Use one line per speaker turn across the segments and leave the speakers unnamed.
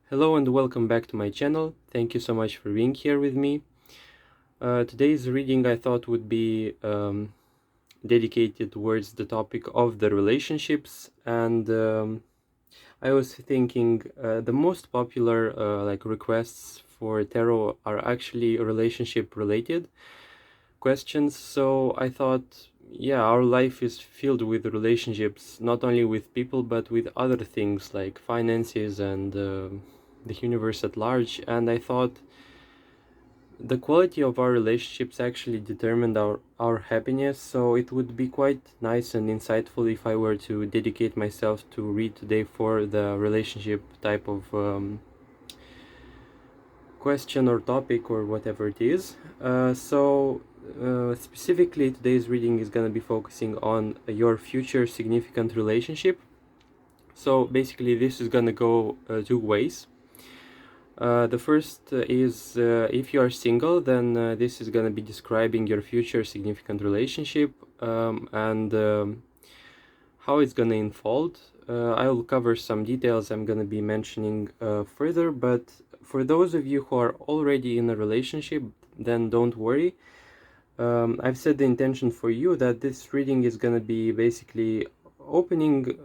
Hello and welcome back to my channel. Thank you so much for being here with me. Today's reading I thought would be dedicated towards the topic of the relationships, and I was thinking the most popular requests for tarot are actually relationship related questions. So I thought, yeah, our life is filled with relationships, not only with people but with other things like finances and the universe at large. And I thought the quality of our relationships actually determined our happiness, so it would be quite nice and insightful if I were to dedicate myself to read today for the relationship type of question or topic or whatever it is. Specifically, today's reading is going to be focusing on your future significant relationship. So basically, this is going to go two ways. The first is if you are single, then this is going to be describing your future significant relationship and how it's going to unfold. I will cover some details I'm going to be mentioning further, but for those of you who are already in a relationship, then don't worry. I've set the intention for you that this reading is going to be basically opening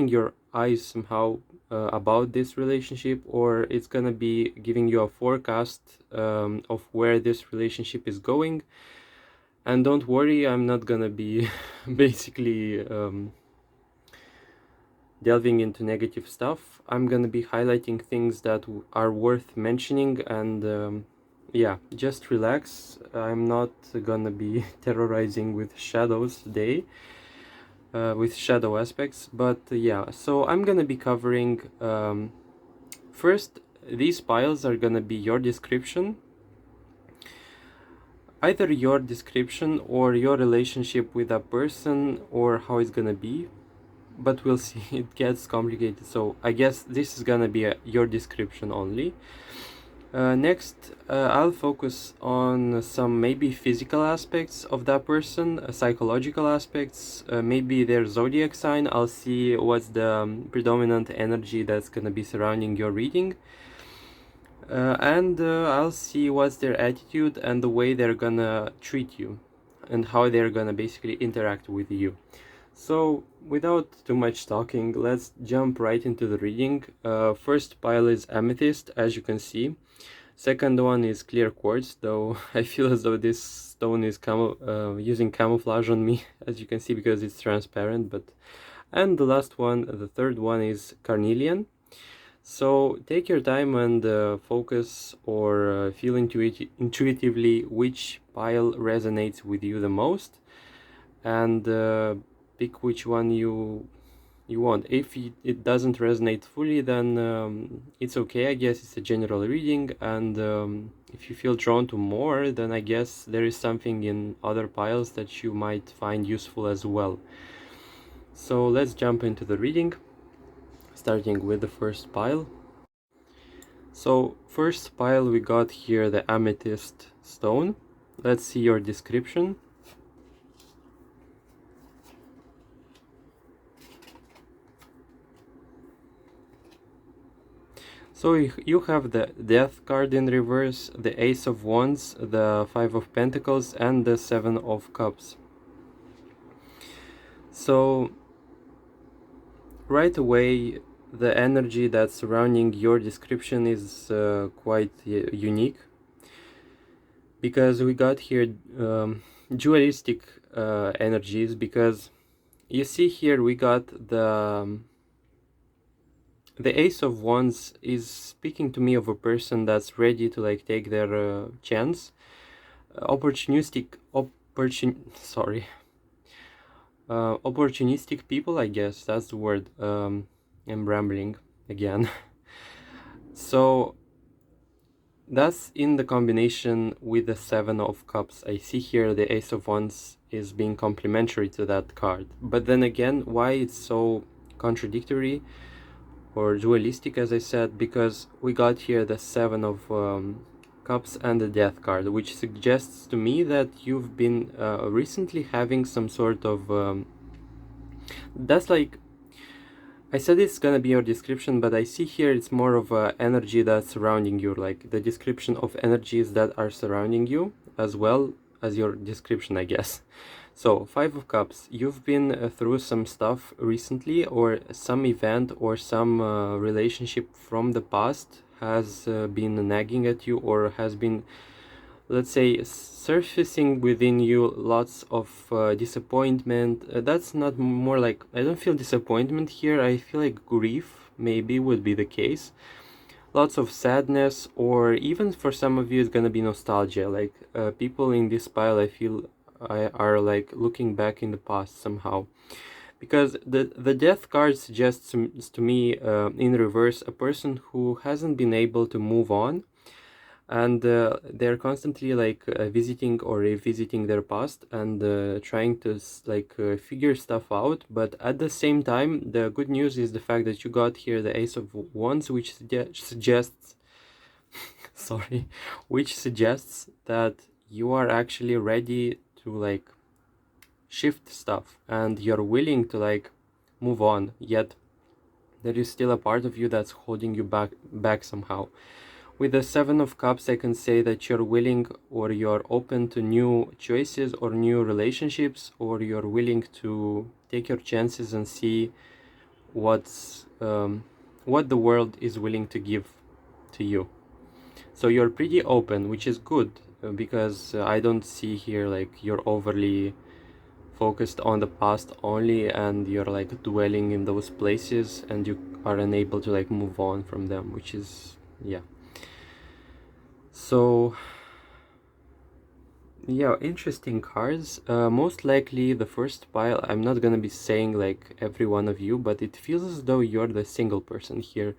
your eyes somehow about this relationship, or it's going to be giving you a forecast of where this relationship is going. And don't worry, I'm not going to be basically delving into negative stuff. I'm going to be highlighting things that are worth mentioning, and yeah, just relax. I'm not gonna be terrorizing with shadows today, with shadow aspects, but yeah, so I'm gonna be covering first, these piles are gonna be your description, either your description or your relationship with a person or how it's gonna be, but we'll see. It gets complicated, so I guess this is gonna be your description only. Next, I'll focus on some maybe physical aspects of that person, psychological aspects, maybe their zodiac sign. I'll see what's the predominant energy that's gonna be surrounding your reading. And I'll see what's their attitude and the way they're gonna treat you and how they're gonna basically interact with you. So, without too much talking, let's jump right into the reading. First pile is Amethyst, as you can see. Second one is Clear Quartz, though I feel as though this stone is using camouflage on me, as you can see, because it's transparent. And the last one, the third one, is Carnelian. So take your time and focus or feel intuitively which pile resonates with you the most, and pick which one you want. If it doesn't resonate fully, then it's okay. I guess it's a general reading, and if you feel drawn to more, then I guess there is something in other piles that you might find useful as well. So let's jump into the reading, starting with the first pile. So first pile, we got here the Amethyst stone. Let's see your description. So you have the Death card in reverse, the Ace of Wands, the Five of Pentacles, and the Seven of Cups. So right away, the energy that's surrounding your description is quite unique, because we got here dualistic energies, because you see here we got the Ace of Wands is speaking to me of a person that's ready to like take their chance. Opportunistic people, I guess that's the word. I'm rambling again. So that's in the combination with the Seven of Cups. I see here the Ace of Wands is being complementary to that card, but then again, why it's so contradictory or dualistic, as I said, because we got here the Seven of Cups and the Death card, which suggests to me that you've been recently having some sort of that's like, I said it's gonna be your description, but I see here it's more of a energy that's surrounding you, like the description of energies that are surrounding you, as well as your description, I guess. So, Five of Cups, you've been through some stuff recently, or some event or some relationship from the past has been nagging at you, or has been, let's say, surfacing within you lots of disappointment. That's not more like, I don't feel disappointment here, I feel like grief maybe would be the case. Lots of sadness, or even for some of you it's gonna be nostalgia, like people in this pile I feel are like looking back in the past somehow, because the death card suggests to me in reverse a person who hasn't been able to move on, and they're constantly like visiting or revisiting their past and trying to figure stuff out. But at the same time, the good news is the fact that you got here the Ace of Wands, which suggests sorry, which suggests that you are actually ready to like shift stuff and you're willing to like move on, yet there is still a part of you that's holding you back somehow. With the Seven of Cups, I can say that you're willing, or you're open to new choices or new relationships, or you're willing to take your chances and see what the world is willing to give to you. So you're pretty open, which is good, because I don't see here like you're overly focused on the past only and you're like dwelling in those places and you are unable to like move on from them, which is, yeah. So yeah, interesting cards. Most likely the first pile, I'm not gonna be saying like every one of you, but it feels as though you're the single person here.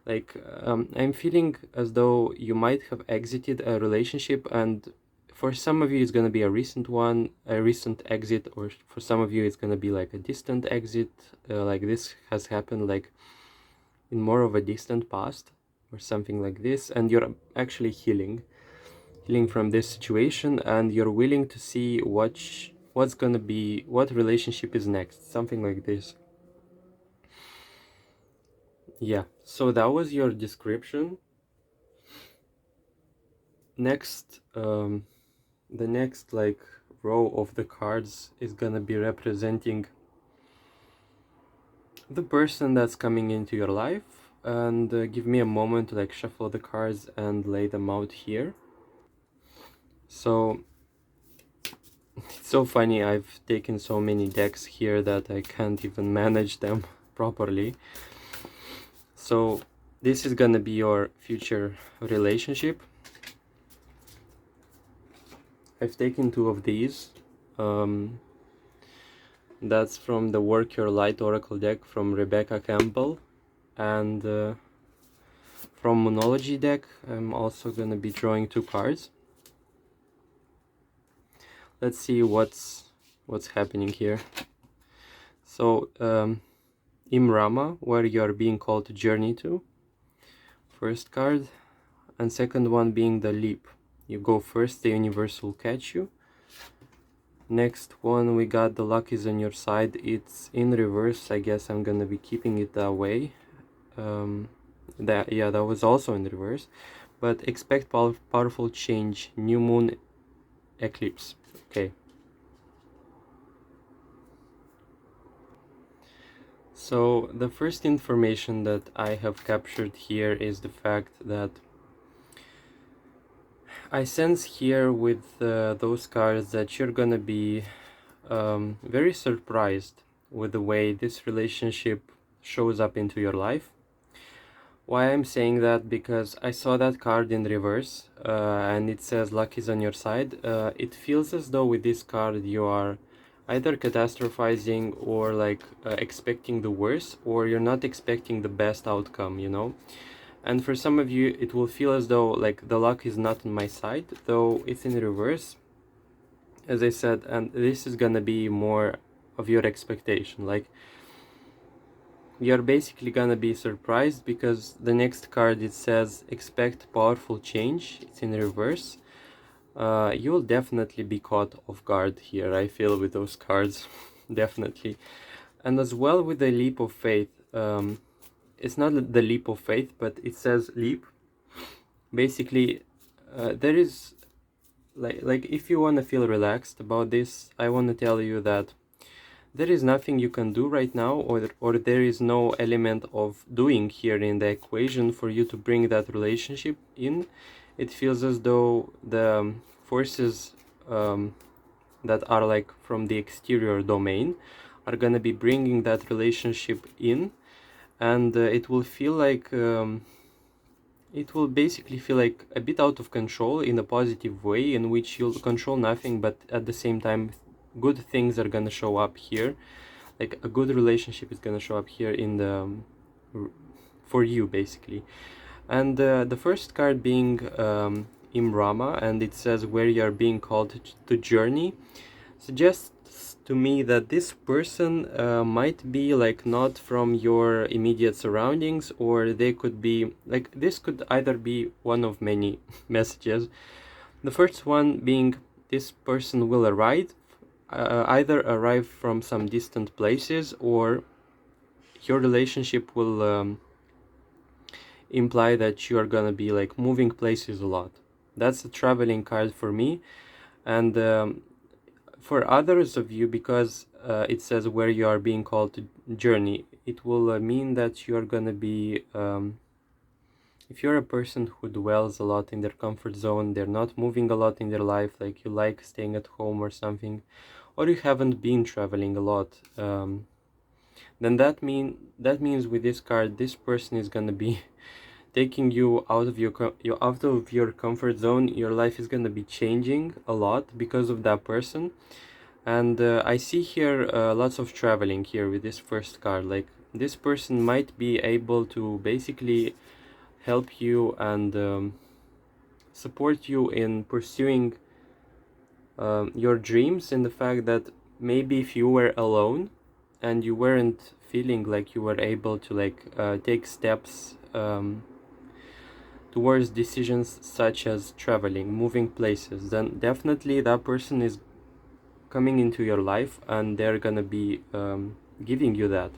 Like I'm feeling as though you might have exited a relationship, and for some of you it's gonna be a recent one, a recent exit, or for some of you it's gonna be like a distant exit. Like this has happened like in more of a distant past or something like this, and you're actually healing from this situation, and you're willing to see what's gonna be, what relationship is next, something like this. Yeah, so that was your description. Next, the next like row of the cards is gonna be representing the person that's coming into your life, and give me a moment to like shuffle the cards and lay them out here. So it's so funny, I've taken so many decks here that I can't even manage them properly. So this is gonna be your future relationship. I've taken two of these. That's from the Work Your Light Oracle deck from Rebecca Campbell, and from Moonology deck I'm also gonna be drawing two cards. Let's see what's happening here. So Imrama, where you are being called to journey to, first card, and second one being the leap. You go first, the universe will catch you. Next one, we got the luck is on your side. It's in reverse. I guess I'm gonna be keeping it that way. That was also in reverse. But expect powerful change. New moon eclipse. Okay. So the first information that I have captured here is the fact that I sense here with those cards that you're gonna be very surprised with the way this relationship shows up into your life. Why I'm saying that? Because I saw that card in reverse, and it says luck is on your side. It feels as though with this card you are either catastrophizing or like expecting the worst, or you're not expecting the best outcome, you know? And for some of you it will feel as though like the luck is not on my side, though it's in reverse, as I said, and this is gonna be more of your expectation. Like you're basically gonna be surprised because the next card, it says expect powerful change. It's in reverse. You will definitely be caught off guard here, I feel, with those cards. Definitely. And as well with the leap of faith, it's not the leap of faith, but it says leap. Basically, there is like if you want to feel relaxed about this, I want to tell you that there is nothing you can do right now, or there is no element of doing here in the equation for you to bring that relationship in. It feels as though the forces that are like from the exterior domain are gonna be bringing that relationship in, and it will feel like it will basically feel like a bit out of control in a positive way, in which you'll control nothing, but at the same time good things are gonna show up here. Like a good relationship is gonna show up here in the for you basically. And the first card being Imrama, and it says where you are being called to journey, suggests to me that this person might be like not from your immediate surroundings, or they could be like, this could either be one of many messages. The first one being this person will arrive, either arrive from some distant places, or your relationship will imply that you are gonna be like moving places a lot. That's a traveling card for me. And for others of you, because it says where you are being called to journey, it will mean that you are gonna be if you're a person who dwells a lot in their comfort zone, they're not moving a lot in their life, like you like staying at home or something, or you haven't been traveling a lot, then that means with this card, this person is gonna be taking you out of your comfort zone. Your life is gonna be changing a lot because of that person. And I see here lots of traveling here with this first card. Like this person might be able to basically help you and support you in pursuing your dreams, in the fact that maybe if you were alone and you weren't feeling like you were able to like take steps towards decisions such as traveling, moving places, then definitely that person is coming into your life, and they're gonna be giving you that.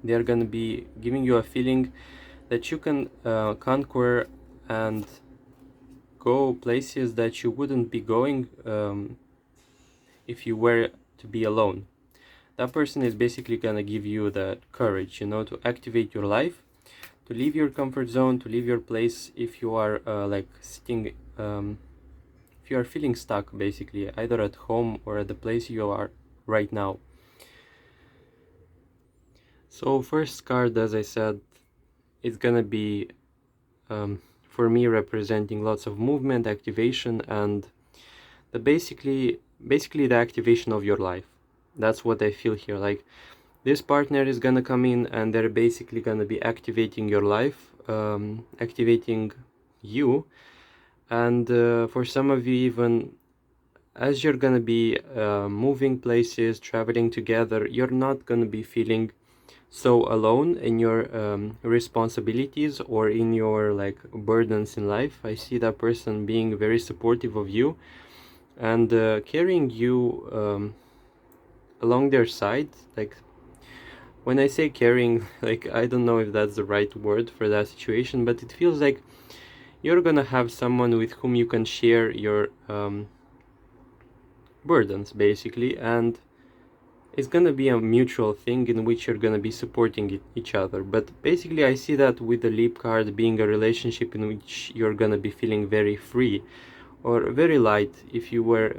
They're gonna be giving you a feeling that you can conquer and go places that you wouldn't be going if you were to be alone. That person is basically gonna give you the courage, to activate your life, to leave your comfort zone, to leave your place if you are like sitting, if you are feeling stuck basically, either at home or at the place you are right now. So first card, as I said, is gonna be for me representing lots of movement, activation, and basically the activation of your life. That's what I feel here. Like this partner is gonna come in and they're basically gonna be activating your life, activating you, and for some of you, even as you're gonna be moving places, traveling together, you're not gonna be feeling so alone in your responsibilities or in your like burdens in life. I see that person being very supportive of you and carrying you along their side. Like when I say carrying, like I don't know if that's the right word for that situation, but it feels like you're gonna have someone with whom you can share your burdens basically, and it's gonna be a mutual thing in which you're gonna be supporting each other. But basically I see that with the leap card being a relationship in which you're gonna be feeling very free or very light. If you were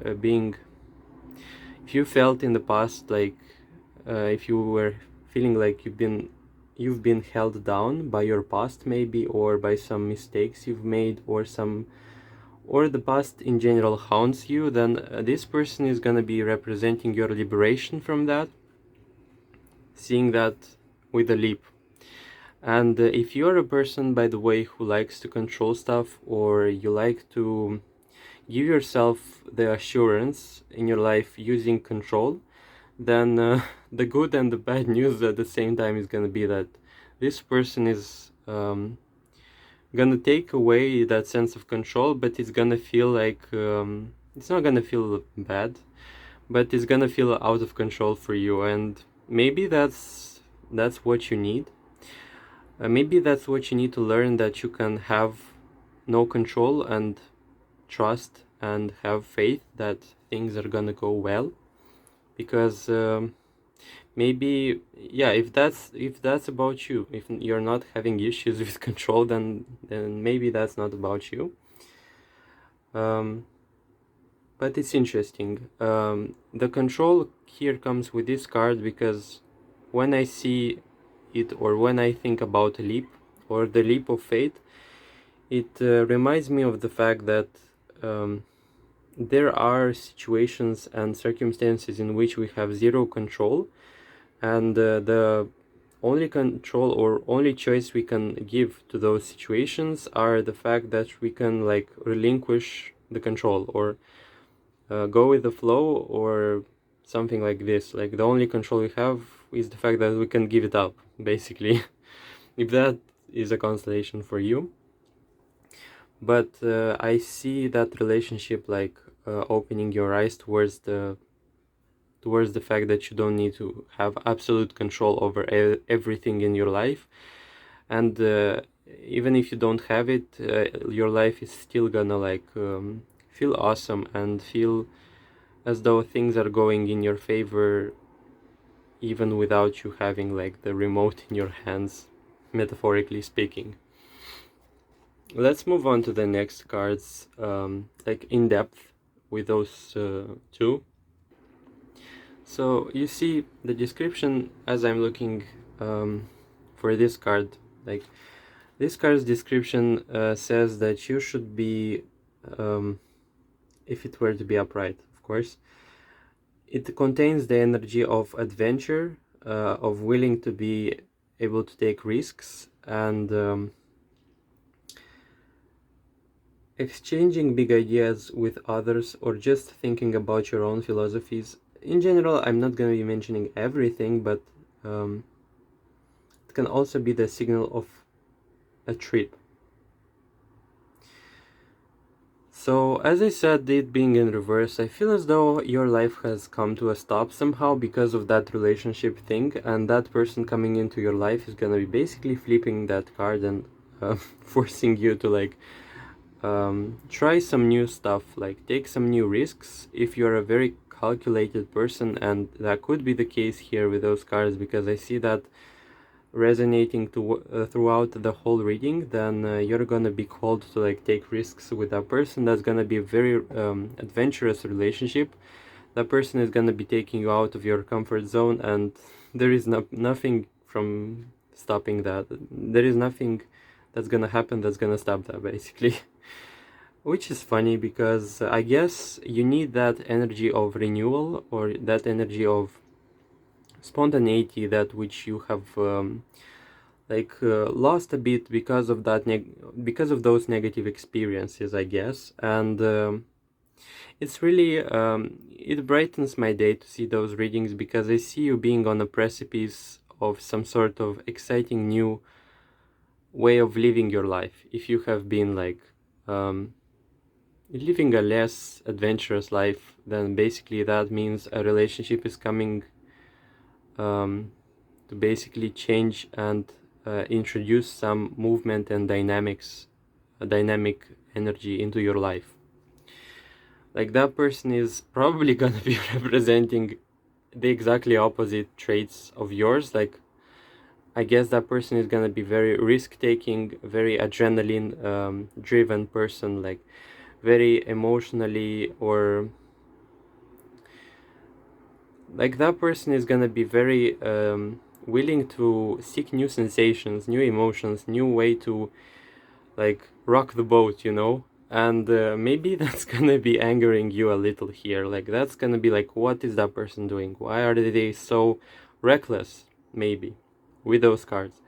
if you felt in the past like if you were feeling like you've been held down by your past maybe, or by some mistakes you've made, or the past in general haunts you, then this person is gonna be representing your liberation from that, seeing that with a leap. And if you're a person, by the way, who likes to control stuff, or you like to give yourself the assurance in your life using control, then the good and the bad news at the same time is gonna be that this person is gonna take away that sense of control, but it's gonna feel like it's not gonna feel bad, but it's gonna feel out of control for you. And maybe that's that's what you need. Maybe that's what you need to learn, that you can have no control and trust and have faith that things are gonna go well. Because maybe, yeah, if that's about you, if you're not having issues with control, then maybe that's not about you. But it's interesting. The control here comes with this card because when I see it, or when I think about a leap or the leap of faith, it reminds me of the fact that there are situations and circumstances in which we have zero control, and the only control or only choice we can give to those situations are the fact that we can like relinquish the control, or go with the flow, or something like this. Like the only control we have is the fact that we can give it up, basically. If that is a constellation for you. But I see that relationship like opening your eyes towards the fact that you don't need to have absolute control over everything in your life, and even if you don't have it, your life is still gonna like feel awesome and feel as though things are going in your favor, even without you having like the remote in your hands, metaphorically speaking. Let's move on to the next cards, like in depth with those two. So you see the description as I'm looking for this card. Like this card's description says that you should be, if it were to be upright, of course, it contains the energy of adventure, of willing to be able to take risks, and exchanging big ideas with others, or just thinking about your own philosophies. In general, I'm not going to be mentioning everything, but it can also be the signal of a trip. So, as I said, it being in reverse, I feel as though your life has come to a stop somehow because of that relationship thing, and that person coming into your life is gonna be basically flipping that card and forcing you to like try some new stuff, like take some new risks if you're a very calculated person, and that could be the case here with those cards, because I see that resonating throughout the whole reading. Then you're gonna be called to like take risks with that person. That's gonna be a very adventurous relationship. That person is gonna be taking you out of your comfort zone, and there is nothing from stopping that. There is nothing that's gonna happen that's gonna stop that, basically. Which is funny, because I guess you need that energy of renewal, or that energy of spontaneity, that which you have lost a bit because of that because of those negative experiences, I guess. And it's really it brightens my day to see those readings, because I see you being on a precipice of some sort of exciting new way of living your life. If you have been like living a less adventurous life, then basically that means a relationship is coming to basically change and introduce some movement and dynamics, a dynamic energy into your life. Like that person is probably gonna be representing the exactly opposite traits of yours. Like I guess that person is gonna be very risk-taking, very adrenaline driven person, like very emotionally, or like that person is gonna be very willing to seek new sensations, new emotions, new way to like rock the boat, you know. And maybe that's gonna be angering you a little here. Like that's gonna be like, what is that person doing? Why are they so reckless? Maybe with those cards.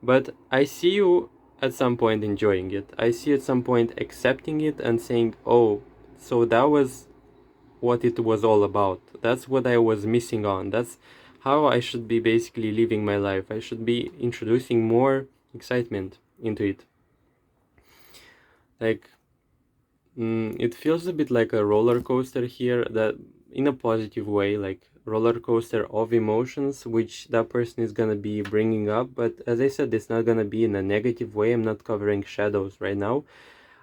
But I see you at some point enjoying it. I see at some point accepting it and saying, oh, so that was what it was all about. That's what I was missing on. That's how I should be basically living my life. I should be introducing more excitement into it. Like, it feels a bit like a roller coaster here. That in a positive way, like roller coaster of emotions, which that person is gonna be bringing up. But as I said, it's not gonna be in a negative way. I'm not covering shadows right now.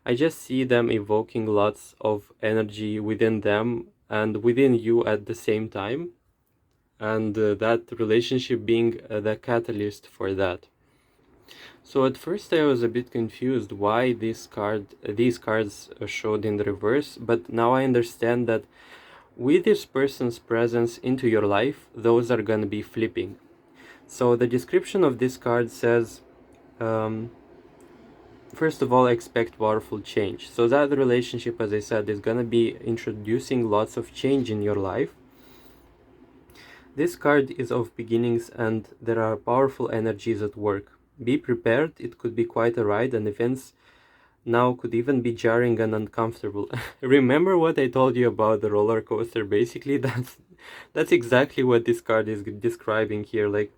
I just see them evoking lots of energy within them and within you at the same time, and that relationship being the catalyst for that. So at first I was a bit confused why these cards showed in reverse, but now I understand that with this person's presence into your life, those are gonna be flipping. So the description of this card says, um, first of all, expect powerful change. So that relationship, as I said, is gonna be introducing lots of change in your life. This card is of beginnings and there are powerful energies at work. Be prepared, it could be quite a ride, and events now could even be jarring and uncomfortable. Remember what I told you about the roller coaster? Basically, that's exactly what this card is describing here. Like,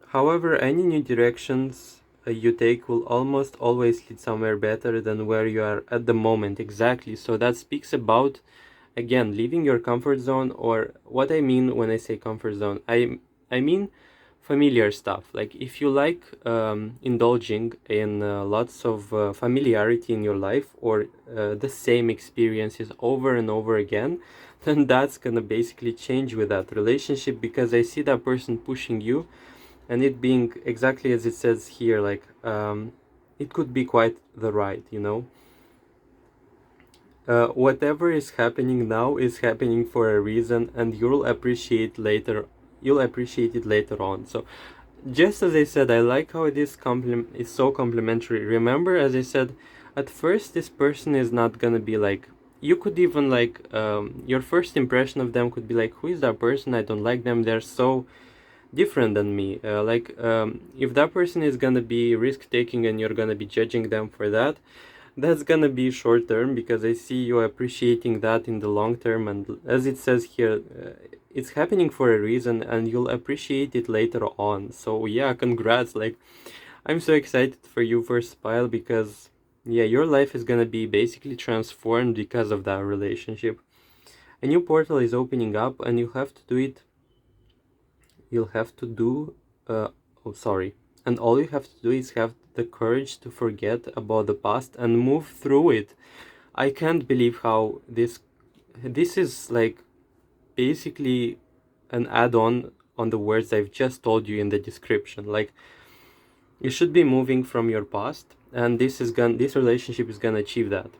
however, any new directions you take will almost always lead somewhere better than where you are at the moment. Exactly. So that speaks about, again, leaving your comfort zone. Or what I mean when I say comfort zone, I mean familiar stuff. Like if you like indulging in lots of familiarity in your life, or the same experiences over and over again, then that's gonna basically change with that relationship, because I see that person pushing you, and it being exactly as it says here, like it could be quite the ride, you know. Whatever is happening now is happening for a reason, and you'll appreciate it later on. So just as I said, I like how this is so complementary. Remember, as I said, at first this person is not gonna be like, you could even like, your first impression of them could be like, who is that person? I don't like them, they're so different than me. If that person is gonna be risk taking and you're gonna be judging them for that, that's gonna be short term, because I see you appreciating that in the long term. And as it says here, it's happening for a reason and you'll appreciate it later on. So yeah, congrats. Like, I'm so excited for you, first pile, because yeah, your life is gonna be basically transformed because of that relationship. A new portal is opening up and you'll have to do oh sorry and all you have to do is have the courage to forget about the past and move through it. I can't believe how this is like basically an add-on on the words I've just told you in the description. Like, you should be moving from your past, and this relationship is gonna achieve that.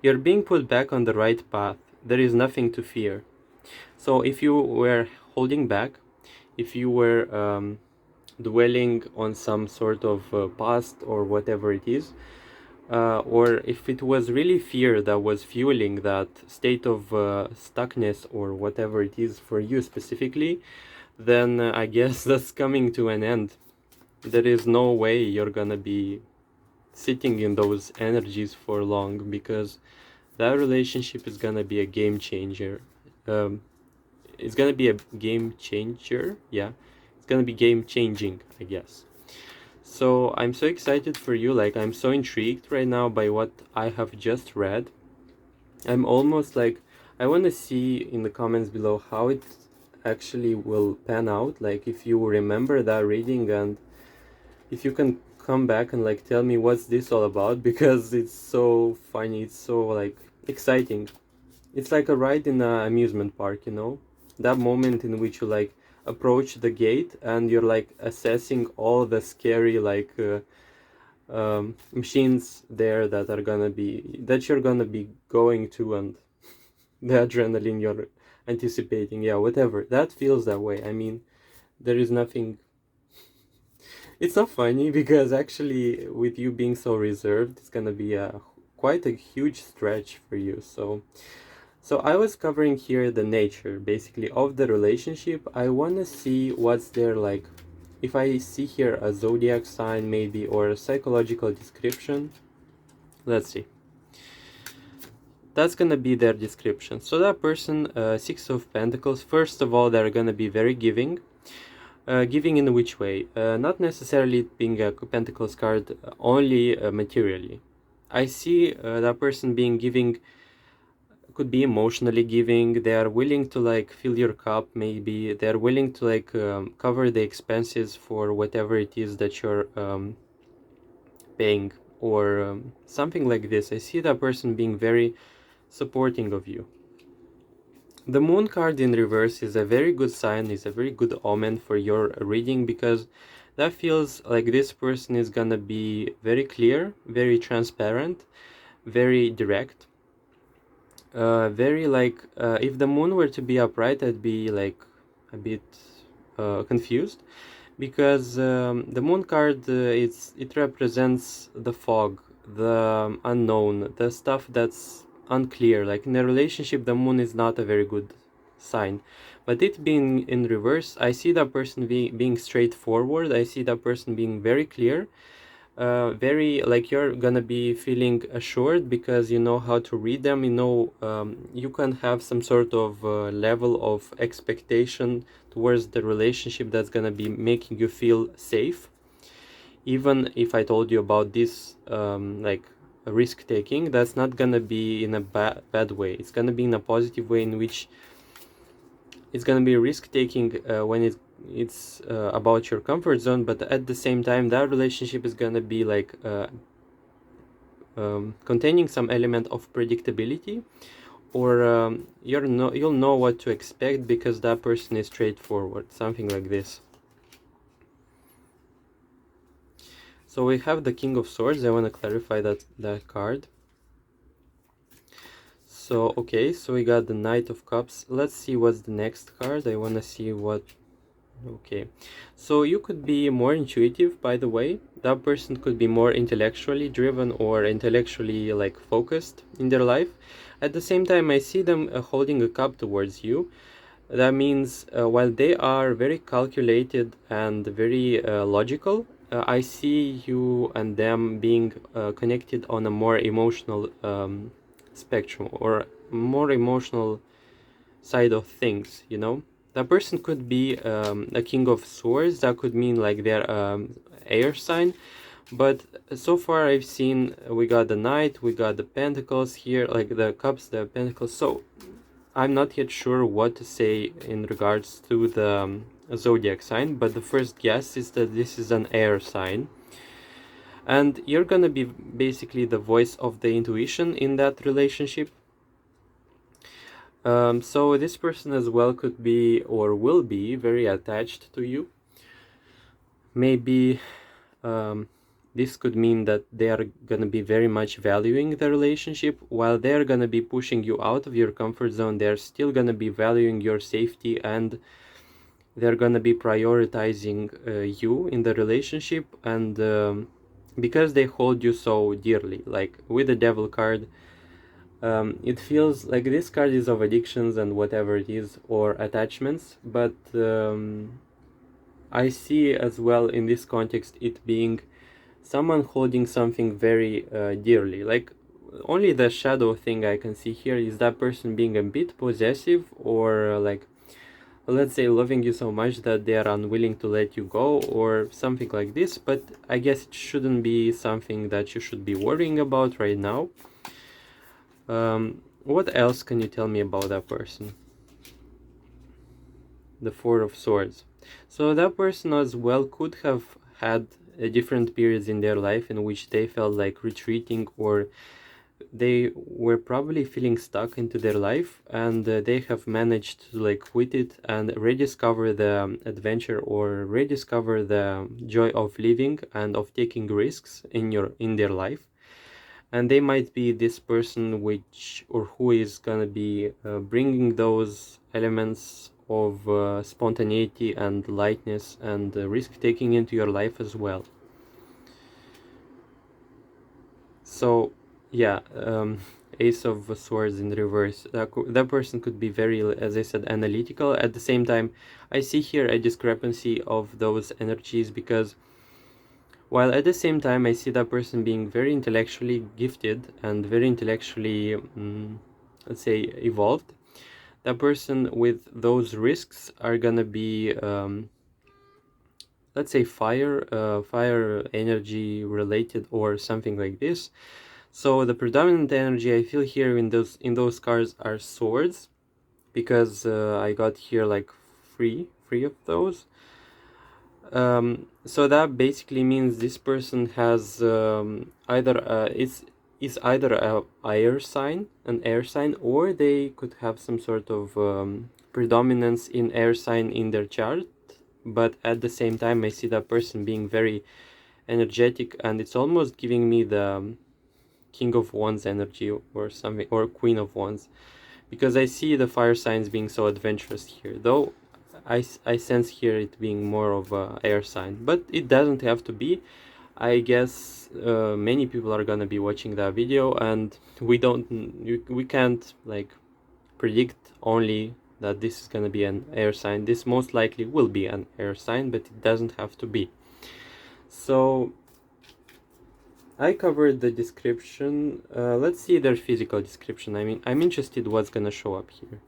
You're being put back on the right path. There is nothing to fear. So if you were holding back, if you were dwelling on some sort of past or whatever it is, or if it was really fear that was fueling that state of stuckness or whatever it is for you specifically, then I guess that's coming to an end. There is no way you're gonna be sitting in those energies for long, because that relationship is gonna be a game changer. Um, it's gonna be a game changer, yeah. It's gonna be game changing, I guess. So I'm so excited for you. Like, I'm so intrigued right now by what I have just read. I'm almost like, I want to see in the comments below how it actually will pan out. Like, if you remember that reading, and if you can come back and like tell me what's this all about, because it's so funny, it's so like exciting. It's like a ride in an amusement park, you know? That moment in which you like approach the gate and you're like assessing all the scary like machines there that you're gonna be going to, and the adrenaline you're anticipating. Yeah, whatever. That feels that way. I mean, there is nothing. It's not funny because actually, with you being so reserved, it's gonna be a quite a huge stretch for you. So I was covering here the nature, basically, of the relationship. I want to see what's there, like, if I see here a zodiac sign maybe, or a psychological description. Let's see. That's gonna be their description. So that person, Six of Pentacles, first of all, they're gonna be very giving. Giving in which way? Not necessarily being a Pentacles card only materially. I see that person being giving could be emotionally giving. They are willing to like fill your cup. Maybe they're willing to like cover the expenses for whatever it is that you're paying, or something like this. I see that person being very supporting of you. The moon card in reverse is a very good sign, is a very good omen for your reading, because that feels like this person is gonna be very clear, very transparent, very direct, very like if the moon were to be upright, I'd be like a bit confused, because the moon card it represents the fog, the unknown, the stuff that's unclear. Like in a relationship, the moon is not a very good sign, but it being in reverse, I see that person being straightforward. I see that person being very clear, very like you're gonna be feeling assured because you know how to read them. You know, you can have some sort of level of expectation towards the relationship that's gonna be making you feel safe. Even if I told you about this like risk taking, that's not gonna be in a bad way. It's gonna be in a positive way, in which it's gonna be risk taking when it's about your comfort zone, but at the same time that relationship is gonna be like containing some element of predictability, or you'll know what to expect because that person is straightforward, something like this. So we have the King of Swords. I want to clarify that card. So okay, so we got the Knight of Cups. Let's see what's the next card. I want to see what. Okay, so you could be more intuitive, by the way. That person could be more intellectually driven or intellectually like focused in their life. At the same time, I see them holding a cup towards you. That means while they are very calculated and very logical, I see you and them being connected on a more emotional spectrum, or more emotional side of things, you know. That person could be a King of Swords. That could mean like they're air sign, but so far I've seen we got the Knight, we got the Pentacles here, like the Cups, the Pentacles. So I'm not yet sure what to say in regards to the zodiac sign, but the first guess is that this is an air sign, and you're gonna be basically the voice of the intuition in that relationship. So this person as well could be or will be very attached to you. Maybe this could mean that they are gonna be very much valuing the relationship. While they're gonna be pushing you out of your comfort zone, they're still gonna be valuing your safety, and they're gonna be prioritizing you in the relationship. And because they hold you so dearly, like with the Devil card, it feels like this card is of addictions and whatever it is, or attachments, but I see as well in this context it being someone holding something very dearly. Like only the shadow thing I can see here is that person being a bit possessive, or like let's say loving you so much that they are unwilling to let you go, or something like this. But I guess it shouldn't be something that you should be worrying about right now. What else can you tell me about that person? The Four of Swords. So that person as well could have had different periods in their life in which they felt like retreating, or they were probably feeling stuck into their life, and they have managed to like quit it and rediscover the adventure, or rediscover the joy of living and of taking risks in their life. And they might be this person which or who is gonna be bringing those elements of spontaneity and lightness and risk taking into your life as well. So yeah, Ace of Swords in reverse. That person could be very, as I said, analytical. At the same time, I see here a discrepancy of those energies, because while at the same time I see that person being very intellectually gifted and very intellectually, let's say, evolved, that person with those risks are gonna be, let's say, fire energy related, or something like this. So the predominant energy I feel here in those cards are swords, because I got here like three of those. So that basically means this person has either is either a an air sign, or they could have some sort of predominance in air sign in their chart. But at the same time, I see that person being very energetic, and it's almost giving me the King of Wands energy or something, or Queen of Wands, because I see the fire signs being so adventurous here, though I sense here it being more of a air sign, but it doesn't have to be. I guess many people are gonna be watching that video, and we can't like predict only that this is gonna be an air sign. This most likely will be an air sign, but it doesn't have to be. So I covered the description. Let's see their physical description. I mean, I'm interested what's gonna show up here.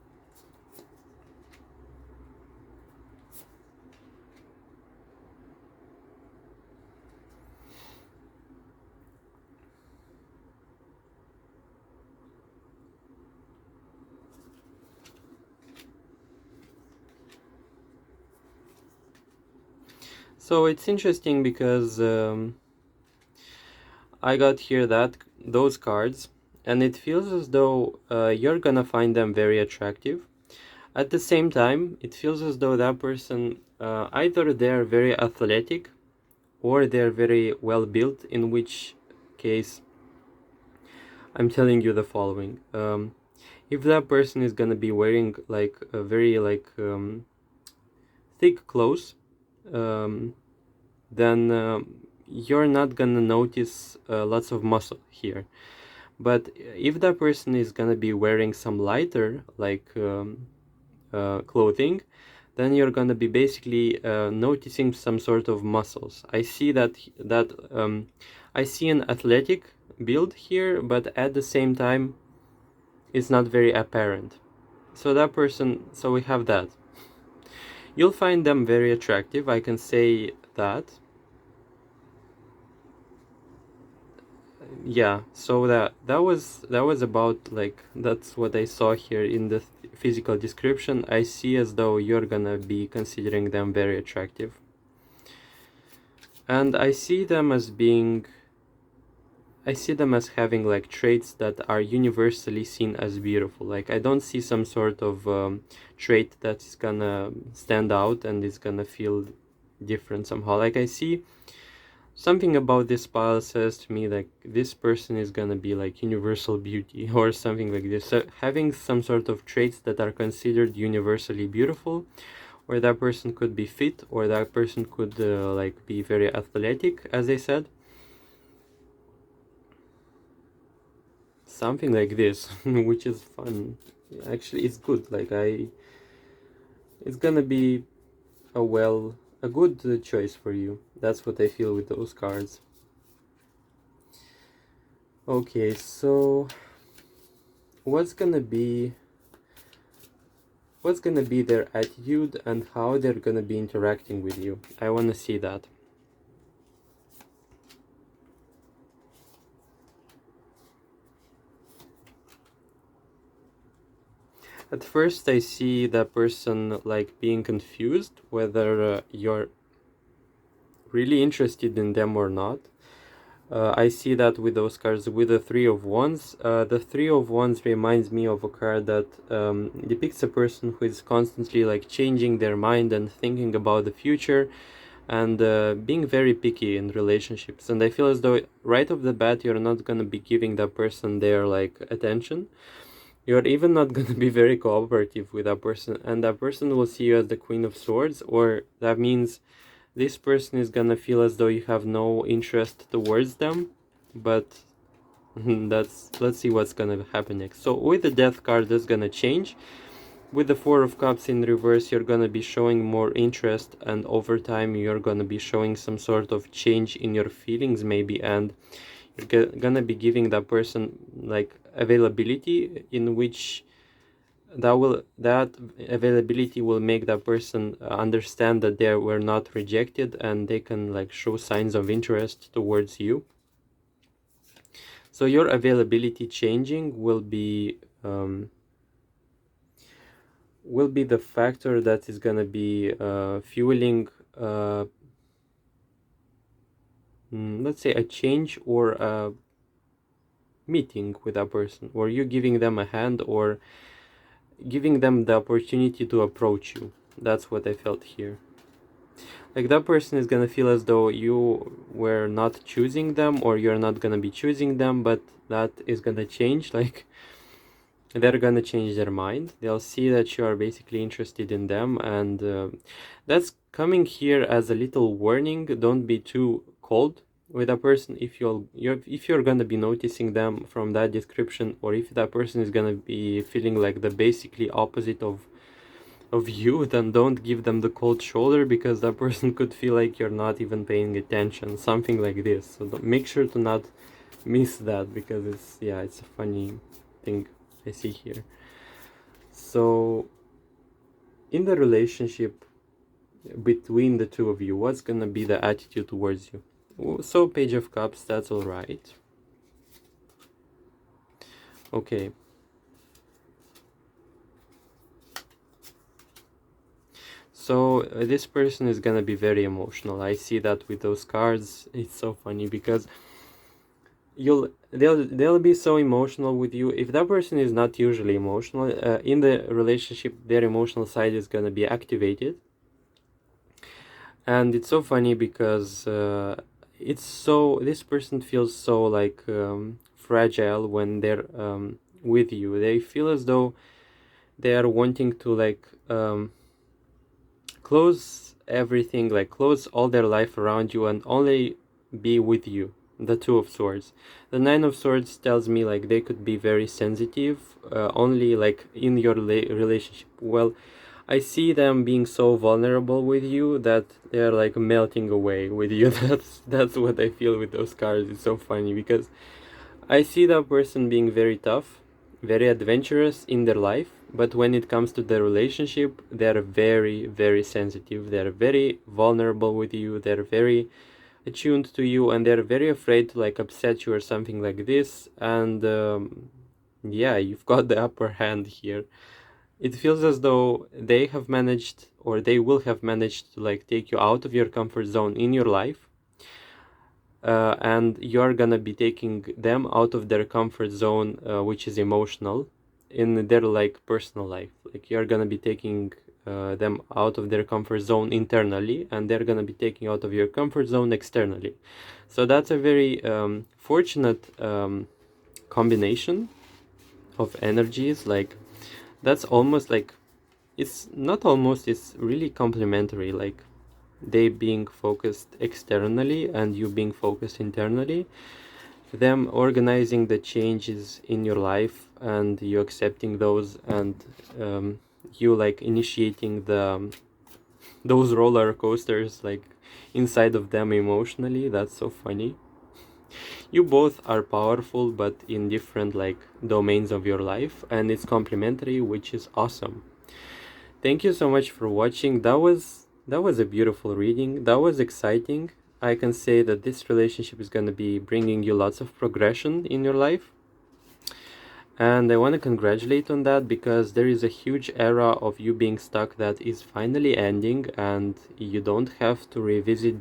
So it's interesting because I got here those cards, and it feels as though you're gonna find them very attractive. At the same time, it feels as though that person either they're very athletic or they're very well built, in which case I'm telling you the following. If that person is gonna be wearing like a very thick clothes, um, then you're not gonna notice lots of muscle here. But if that person is gonna be wearing some lighter clothing, then you're gonna be basically noticing some sort of muscles. I see I see an athletic build here, but at the same time, it's not very apparent. So that person, so we have that. You'll find them very attractive, I can say that. Yeah, so that was about like that's what I saw here in the physical description. I see as though you're gonna be considering them very attractive, and I see them as having like traits that are universally seen as beautiful. Like I don't see some sort of trait that's gonna stand out and is gonna feel different somehow. Like I see something about this pile says to me like this person is gonna be like universal beauty or something like this. So having some sort of traits that are considered universally beautiful, or that person could be fit, or that person could like be very athletic, as I said. Something like this, which is fun. Actually, it's good. It's gonna be a good choice for you. That's what I feel with those cards. Okay, so what's gonna be their attitude and how they're gonna be interacting with you? I wanna see that. At first, I see that person like being confused whether you're really interested in them or not. I see that with those cards, with the Three of Wands. The Three of Wands reminds me of a card that depicts a person who is constantly like changing their mind and thinking about the future, and being very picky in relationships. And I feel as though right off the bat, you're not gonna be giving that person their like attention. You're even not gonna be very cooperative with that person, and that person will see you as the Queen of Swords, or that means this person is gonna feel as though you have no interest towards them. But let's see what's gonna happen next. So with the Death card, that's gonna change. With the Four of Cups in reverse, you're gonna be showing more interest, and over time you're gonna be showing some sort of change in your feelings maybe, and you're gonna be giving that person like availability, in which that availability will make that person understand that they were not rejected, and they can like show signs of interest towards you. So your availability changing will be the factor that is gonna be fueling let's say a change or a meeting with a person, or you giving them a hand, or giving them the opportunity to approach you. That's what I felt here. Like that person is gonna feel as though you were not choosing them, or you're not gonna be choosing them, but that is gonna change. Like they're gonna change their mind. They'll see that you are basically interested in them, and that's coming here as a little warning. Don't be too cold with a person if you're gonna be noticing them from that description, or if that person is gonna be feeling like the basically opposite of you, then don't give them the cold shoulder, because that person could feel like you're not even paying attention, something like this. So make sure to not miss that, because it's a funny thing I see here. So in the relationship between the two of you, what's gonna be the attitude towards you? So Page of Cups, that's all right. Okay. So this person is gonna be very emotional. I see that with those cards. It's so funny because they'll be so emotional with you. If that person is not usually emotional in the relationship, their emotional side is gonna be activated. And it's so funny because this person feels so like fragile when they're with you. They feel as though they are wanting to like close everything, like close all their life around you and only be with you. The Two of Swords. The Nine of Swords tells me like they could be very sensitive, only like in your relationship. Well, I see them being so vulnerable with you that they're like melting away with you. That's what I feel with those cards. It's so funny because I see that person being very tough, very adventurous in their life, but when it comes to the relationship, they're very, very sensitive. They're very vulnerable with you. They're very attuned to you, and they're very afraid to like upset you or something like this. And yeah, you've got the upper hand here. It feels as though they have managed, or they will have managed to like take you out of your comfort zone in your life, and you're gonna be taking them out of their comfort zone, which is emotional, in their like personal life. Like you're gonna be taking them out of their comfort zone internally, and they're gonna be taking out of your comfort zone externally. So that's a very fortunate combination of energies. Like that's almost like, it's not almost, it's really complementary. Like they being focused externally and you being focused internally, them organizing the changes in your life and you accepting those, and you like initiating those roller coasters like inside of them emotionally. That's so funny. You both are powerful, but in different like domains of your life, and it's complementary, which is awesome. Thank you so much for watching. That was a beautiful reading. That was exciting. I can say that this relationship is going to be bringing you lots of progression in your life. And I want to congratulate on that, because there is a huge era of you being stuck that is finally ending, and you don't have to revisit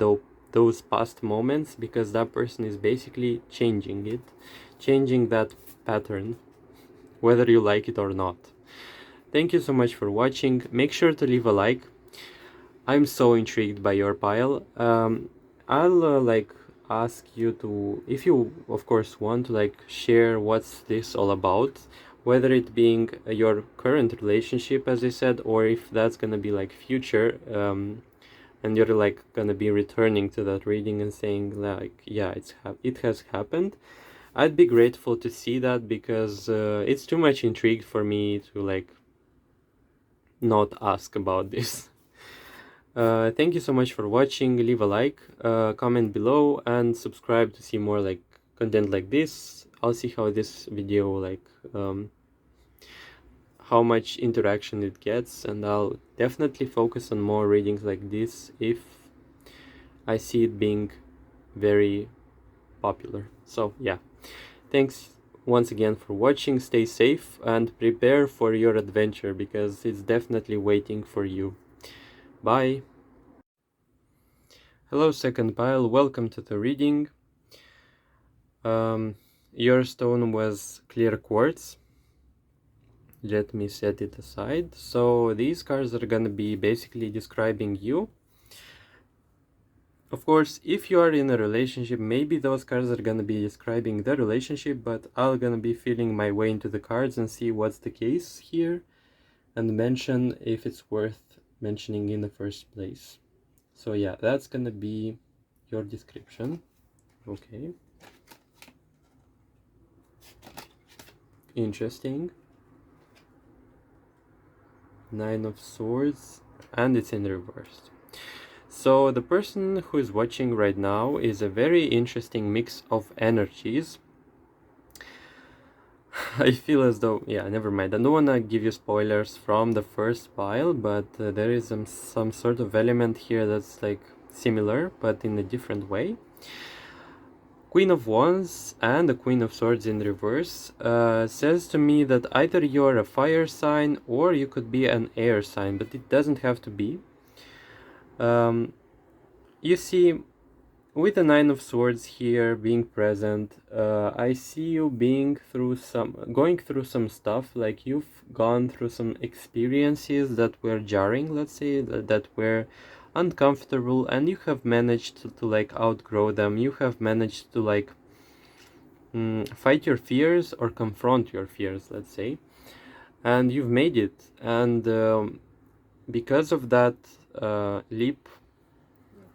those past moments, because that person is basically changing that pattern, whether you like it or not. Thank you so much for watching. Make sure to leave a like. I'm so intrigued by your pile. I'll like ask you to, if you of course want to like share what's this all about, whether it being your current relationship, as I said, or if that's gonna be like future, and you're like gonna be returning to that reading and saying like, yeah, it has happened. I'd be grateful to see that, because it's too much intrigue for me to like not ask about this. Thank you so much for watching. Leave a like, comment below, and subscribe to see more like content like this. I'll see how this video like how much interaction it gets, and I'll definitely focus on more readings like this if I see it being very popular. So yeah, Thanks once again for watching. Stay safe and prepare for your adventure because it's definitely waiting for you. Bye. Hello, second pile. Welcome to the reading. Your stone was clear quartz. Let me set it aside. So these cards are gonna be basically describing you. Of course, if you are in a relationship, maybe those cards are gonna be describing the relationship, but I'm gonna be feeling my way into the cards and see what's the case here and mention if it's worth mentioning in the first place. So yeah, that's gonna be your description. Okay. Interesting. Nine of Swords, and it's in reverse. So the person who is watching right now is a very interesting mix of energies. I feel as though, yeah, never mind. I don't want to give you spoilers from the first pile, but there is some sort of element here that's like similar, but in a different way. Queen of Wands and the Queen of Swords in reverse says to me that either you're a fire sign or you could be an air sign, but it doesn't have to be. You see, with the Nine of Swords here being present, I see you going through some stuff, like you've gone through some experiences that were jarring, let's say, that were uncomfortable, and you have managed to like outgrow them. You have managed to like fight your fears or confront your fears, let's say, and you've made it. And because of that leap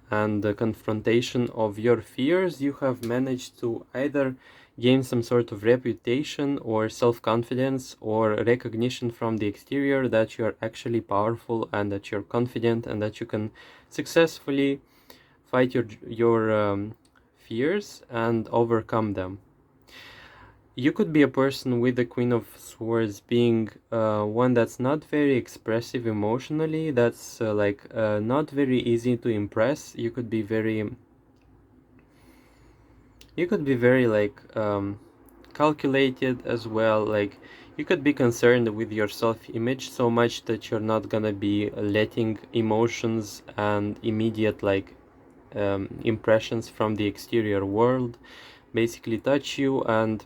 and the confrontation of your fears, you have managed to either gain some sort of reputation or self-confidence or recognition from the exterior that you're actually powerful and that you're confident and that you can successfully fight your fears and overcome them. You could be a person with the Queen of Swords being one that's not very expressive emotionally, that's not very easy to impress. You could be very like calculated as well. Like you could be concerned with your self-image so much that you're not gonna be letting emotions and immediate like impressions from the exterior world basically touch you. And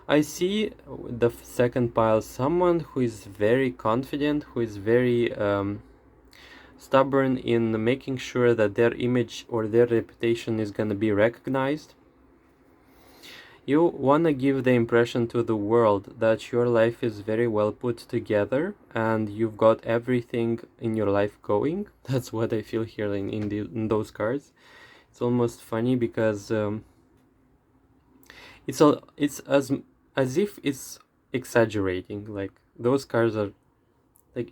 I see the second pile, someone who is very confident, who is very stubborn in making sure that their image or their reputation is going to be recognized. You want to give the impression to the world that your life is very well put together and you've got everything in your life going. That's what I feel here in those cards. It's almost funny because it's as if it's exaggerating. Like those cards are like,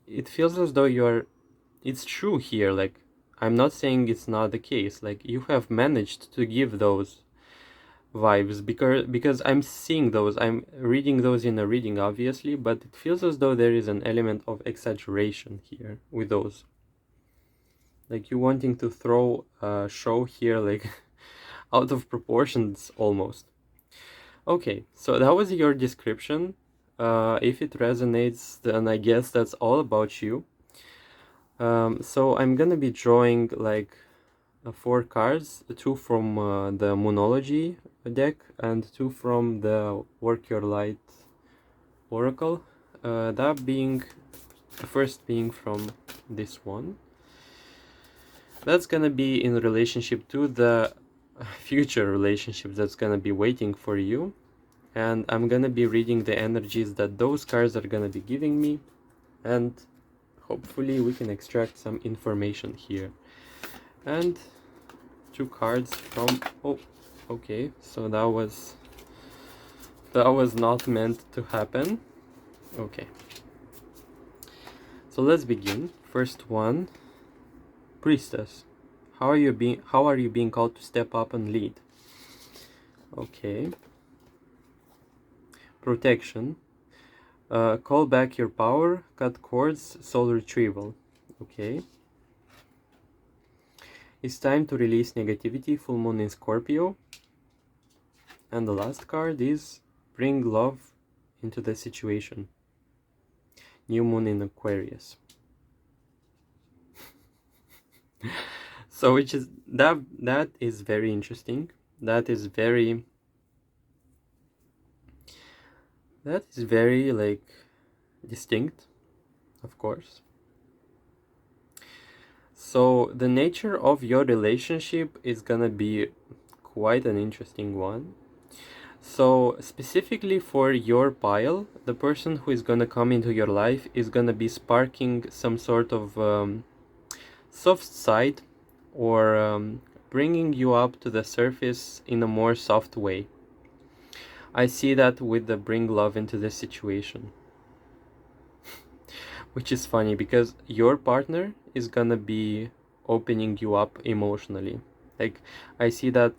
it feels as though it's true here. Like I'm not saying it's not the case. Like you have managed to give those vibes because I'm seeing those, I'm reading those in a reading obviously, but it feels as though there is an element of exaggeration here with those. Like you wanting to throw a show here like out of proportions almost. Okay, so that was your description. If it resonates, then I guess that's all about you. So I'm gonna be drawing like 4 cards, 2 from the Moonology deck and 2 from the Work Your Light Oracle. That being, the first being from this one. That's gonna be in relationship to the future relationship that's gonna be waiting for you. And I'm gonna be reading the energies that those cards are gonna be giving me, and hopefully we can extract some information here. And 2 cards from, oh, okay, so that was not meant to happen. Okay, so let's begin. First one, Priestess. How are you being called to step up and lead? Okay. Protection. Call back your power, cut cords, soul retrieval. Okay. It's time to release negativity, full moon in Scorpio. And the last card is bring love into the situation. New moon in Aquarius. So which is that is very interesting. That is very like distinct, of course. So the nature of your relationship is gonna be quite an interesting one. So specifically for your pile, the person who is gonna come into your life is gonna be sparking some sort of soft side, or bringing you up to the surface in a more soft way. I see that with the bring love into the situation. Which is funny because your partner is gonna be opening you up emotionally. Like, I see that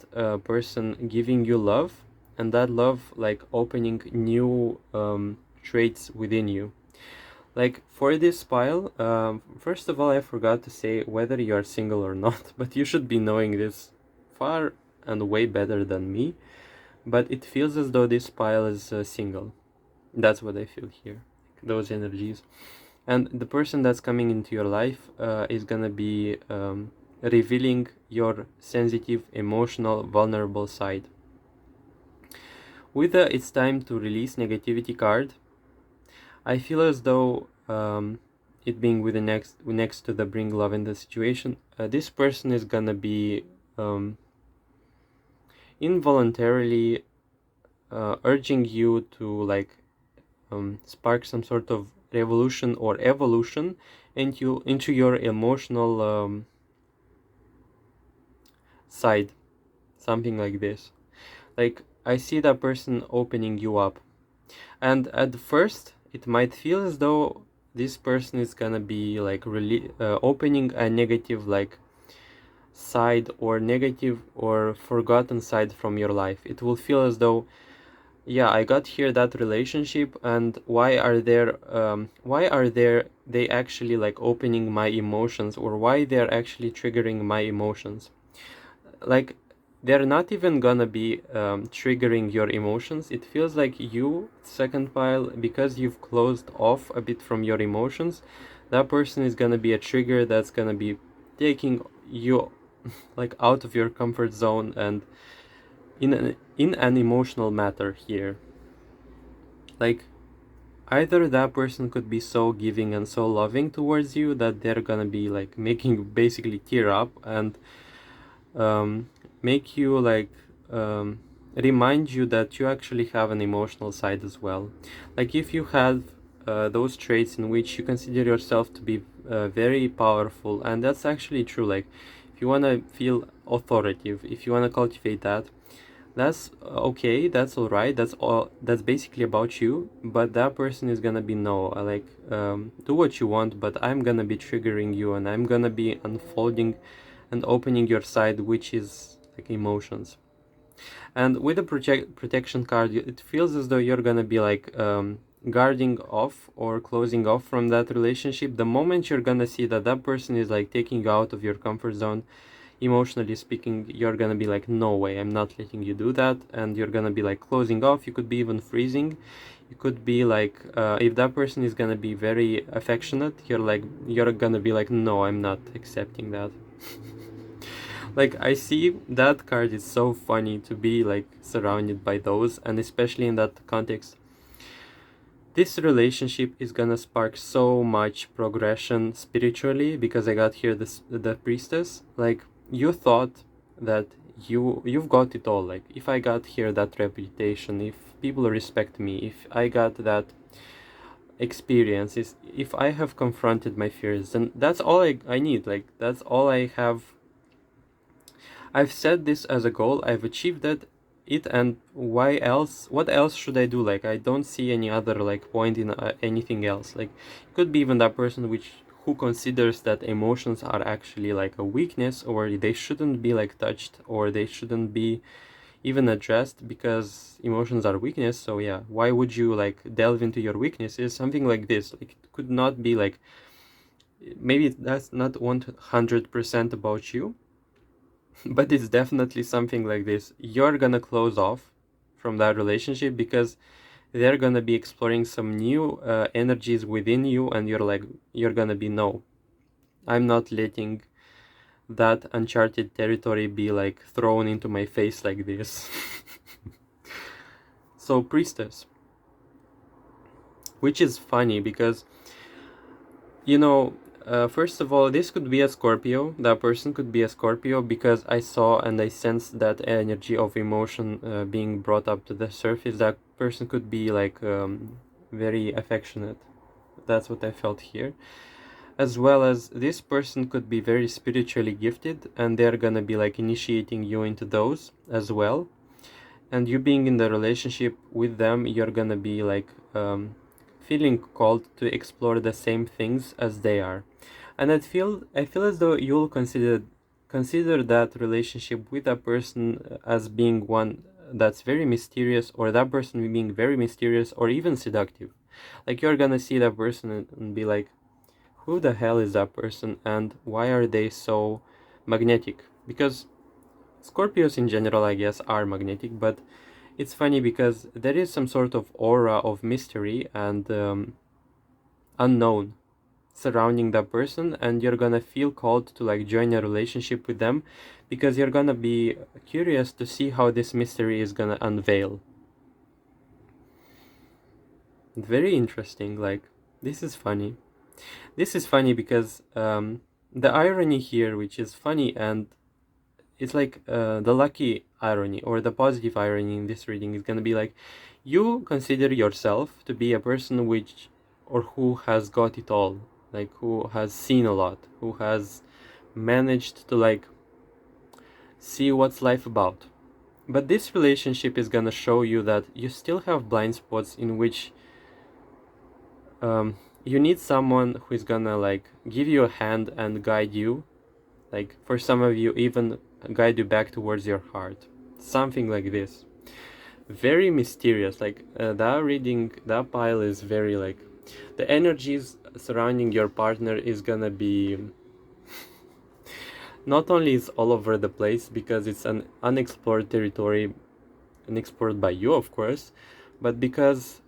person giving you love, and that love like opening new traits within you. Like for this pile, first of all, I forgot to say whether you are single or not, but you should be knowing this far and way better than me. But it feels as though this pile is single. That's what I feel here, those energies. And the person that's coming into your life is gonna be revealing your sensitive, emotional, vulnerable side. With the it's time to release negativity card, I feel as though it being with the next to the bring love in the situation, this person is gonna be involuntarily urging you to like spark some sort of revolution or evolution into your emotional side, something like this. Like, I see that person opening you up, and at first it might feel as though this person is gonna be like really opening a negative like side or negative or forgotten side from your life. It will feel as though, yeah, I got here that relationship, and why are they actually like opening my emotions, or why they're actually triggering my emotions? Like, they're not even gonna be triggering your emotions. It feels like you, second pile, because you've closed off a bit from your emotions, that person is gonna be a trigger that's gonna be taking you like out of your comfort zone and in an emotional matter here. Like, either that person could be so giving and so loving towards you that they're gonna be like making you basically tear up and make you like remind you that you actually have an emotional side as well. Like, if you have those traits in which you consider yourself to be very powerful, and that's actually true. Like, if you want to feel authoritative, if you want to cultivate that, that's okay, that's all right, that's basically about you. But that person is gonna be, no, like, do what you want, but I'm gonna be triggering you, and I'm gonna be unfolding and opening your side, which is like emotions. And with the protection card, it feels as though you're gonna be like guarding off or closing off from that relationship. The moment you're gonna see that that person is like taking you out of your comfort zone, emotionally speaking, you're gonna be like, no way, I'm not letting you do that. And you're gonna be like closing off. You could be even freezing. You could be like, if that person is gonna be very affectionate, you're gonna be like, no, I'm not accepting that. Like, I see that card is so funny to be like surrounded by those, and especially in that context, this relationship is gonna spark so much progression spiritually, because I got here the priestess. Like, you thought that you've got it all. Like, if I got here that reputation, if people respect me, if I got that experience, is if I have confronted my fears, then that's all I need. Like, that's all I have. I've set this as a goal, I've achieved it, and why else? What else should I do? Like, I don't see any other like point in anything else. Like, it could be even that person who considers that emotions are actually like a weakness, or they shouldn't be like touched, or they shouldn't be even addressed because emotions are weakness. So yeah, why would you like delve into your weaknesses? Something like this. Like, it could not be like, maybe that's not 100% about you, but it's definitely something like this. You're gonna close off, from that relationship, because they're gonna be exploring some new energies within you, and you're gonna be, no, I'm not letting that uncharted territory be like thrown into my face like this. So priestess, which is funny because, you know, first of all, this could be a Scorpio. That person could be a Scorpio, because I saw and I sensed that energy of emotion being brought up to the surface. That person could be like very affectionate. That's what I felt here. As well as this person could be very spiritually gifted, and they're gonna be like initiating you into those as well. And you being in the relationship with them, you're gonna be like feeling called to explore the same things as they are. And I feel as though you'll consider that relationship with a person as being one that's very mysterious, or that person being very mysterious or even seductive. Like, you're gonna see that person and be like, who the hell is that person, and why are they so magnetic? Because Scorpios in general, I guess, are magnetic, but it's funny because there is some sort of aura of mystery and unknown surrounding that person, and you're gonna feel called to like join a relationship with them, because you're gonna be curious to see how this mystery is gonna unveil. Very interesting. Like, this is funny. This is funny because the irony here, which is funny, and it's like the lucky irony or the positive irony in this reading, is gonna be like, you consider yourself to be a person which, or who has got it all, like who has seen a lot, who has managed to like see what's life about. But this relationship is gonna show you that you still have blind spots in which you need someone who is gonna like give you a hand and guide you, like for some of you even guide you back towards your heart, something like this. Very mysterious. Like that reading, that pile is very like, the energies surrounding your partner is gonna be, not only is all over the place because it's an unexplored territory, unexplored by you of course, but because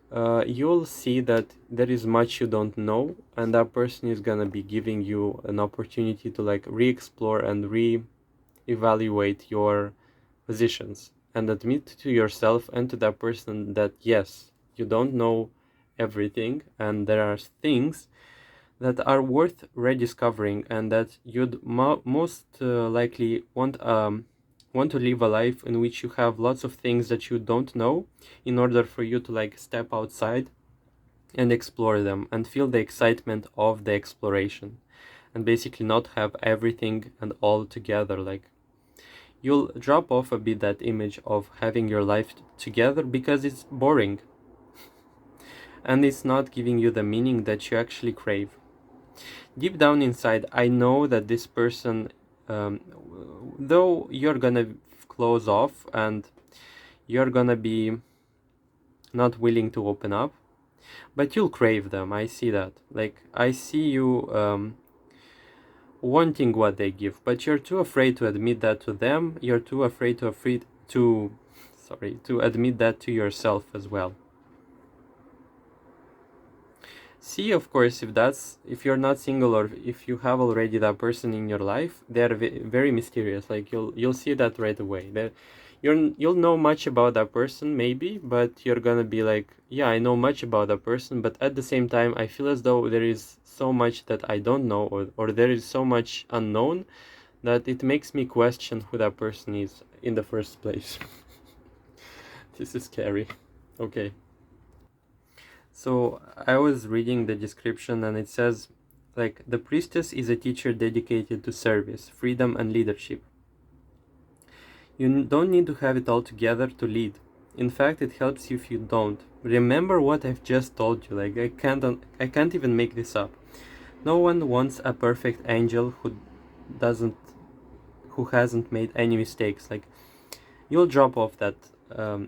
you'll see that there is much you don't know, and that person is gonna be giving you an opportunity to like re-explore and re-evaluate your positions, and admit to yourself and to that person that yes, you don't know everything, and there are things that are worth rediscovering, and that you'd most likely want to live a life in which you have lots of things that you don't know, in order for you to like step outside and explore them and feel the excitement of the exploration, and basically not have everything and all together. Like, you'll drop off a bit that image of having your life together, because it's boring and it's not giving you the meaning that you actually crave. Deep down inside, I know that this person, though you're gonna close off and you're gonna be not willing to open up, but you'll crave them. I see that. Like, I see you wanting what they give, but you're too afraid to admit that to them. You're too afraid to admit that to yourself as well. See, of course, if you're not single, or if you have already that person in your life, they're very mysterious. Like, you'll see that right away. You'll know much about that person maybe, but you're gonna be like, yeah, I know much about that person, but at the same time I feel as though there is so much that I don't know, or there is so much unknown, that it makes me question who that person is in the first place. This is scary. Okay. So I was reading the description, and it says, like, the priestess is a teacher dedicated to service, freedom, and leadership. You don't need to have it all together to lead. In fact, it helps you if you don't. Remember what I've just told you. Like, I can't even make this up. No one wants a perfect angel doesn't who hasn't made any mistakes. Like, you'll drop off that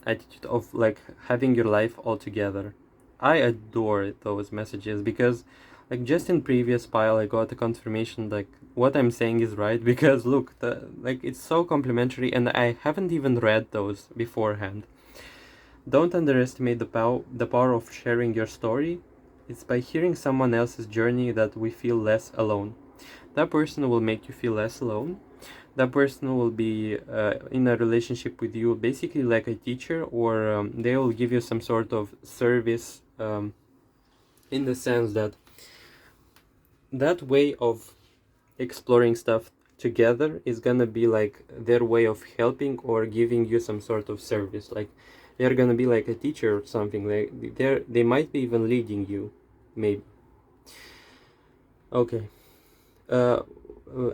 attitude of like having your life all together. I adore those messages, because like just in previous pile I got a confirmation like what I'm saying is right, because look, like it's so complimentary, and I haven't even read those beforehand. Don't underestimate the power of sharing your story. It's by hearing someone else's journey that we feel less alone. That person will make you feel less alone. That person will be in a relationship with you basically like a teacher, or they will give you some sort of service, in the sense that that way of exploring stuff together is gonna be like their way of helping or giving you some sort of service. Like they're gonna be like a teacher or something. Like they might be even leading you, maybe. Okay. uh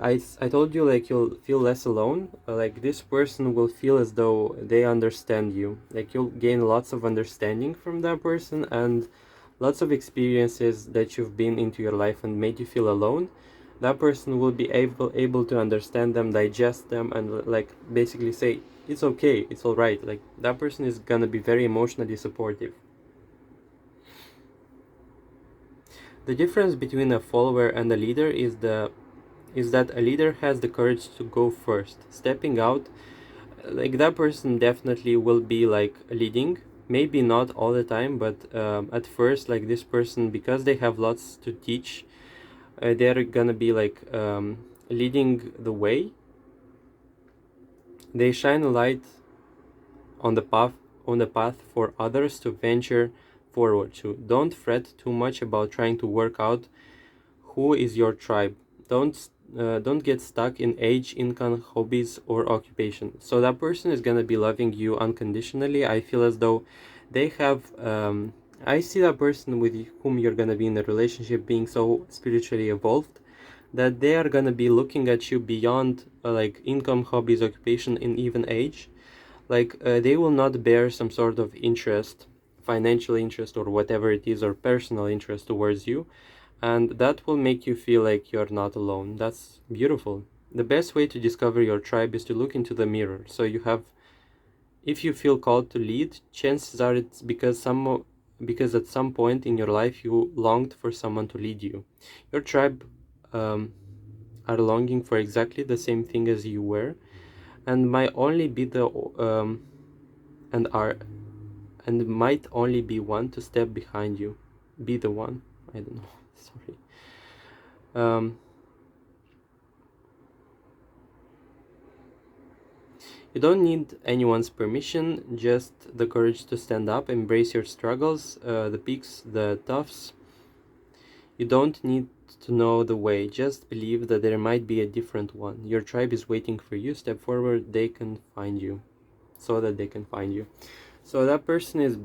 I told you like you'll feel less alone. Like this person will feel as though they understand you. Like you'll gain lots of understanding from that person, and lots of experiences that you've been into your life and made you feel alone. That person will be able to understand them, digest them, and like basically say it's okay, it's all right. Like that person is gonna be very emotionally supportive. The difference between a follower and a leader is that a leader has the courage to go first, stepping out. Like that person definitely will be like leading, maybe not all the time, but at first, like this person, because they have lots to teach, they're gonna be like leading the way. They shine a light on the path for others to venture forward to. Don't fret too much about trying to work out who is your tribe. Don't get stuck in age, income, hobbies, or occupation. So that person is gonna be loving you unconditionally. I feel as though they have. I see that person with whom you're gonna be in a relationship being so spiritually evolved that they are gonna be looking at you beyond like income, hobbies, occupation, and even age. Like they will not bear some sort of interest, financial interest or whatever it is, or personal interest towards you, and that will make you feel like you're not alone. That's beautiful. The best way to discover your tribe is to look into the mirror. So you have, if you feel called to lead, chances are it's because at some point in your life you longed for someone to lead you. Your tribe um, are longing for exactly the same thing as you were, and might only be the and are and might only be one to step behind you. Be the one. I don't know. Sorry. Um, You don't need anyone's permission, just the courage to stand up, embrace your struggles, the peaks, the toughs. You don't need to know the way, just believe that there might be a different one. Your tribe is waiting for you. Step forward, they can find you, so that they can find you. So that person is,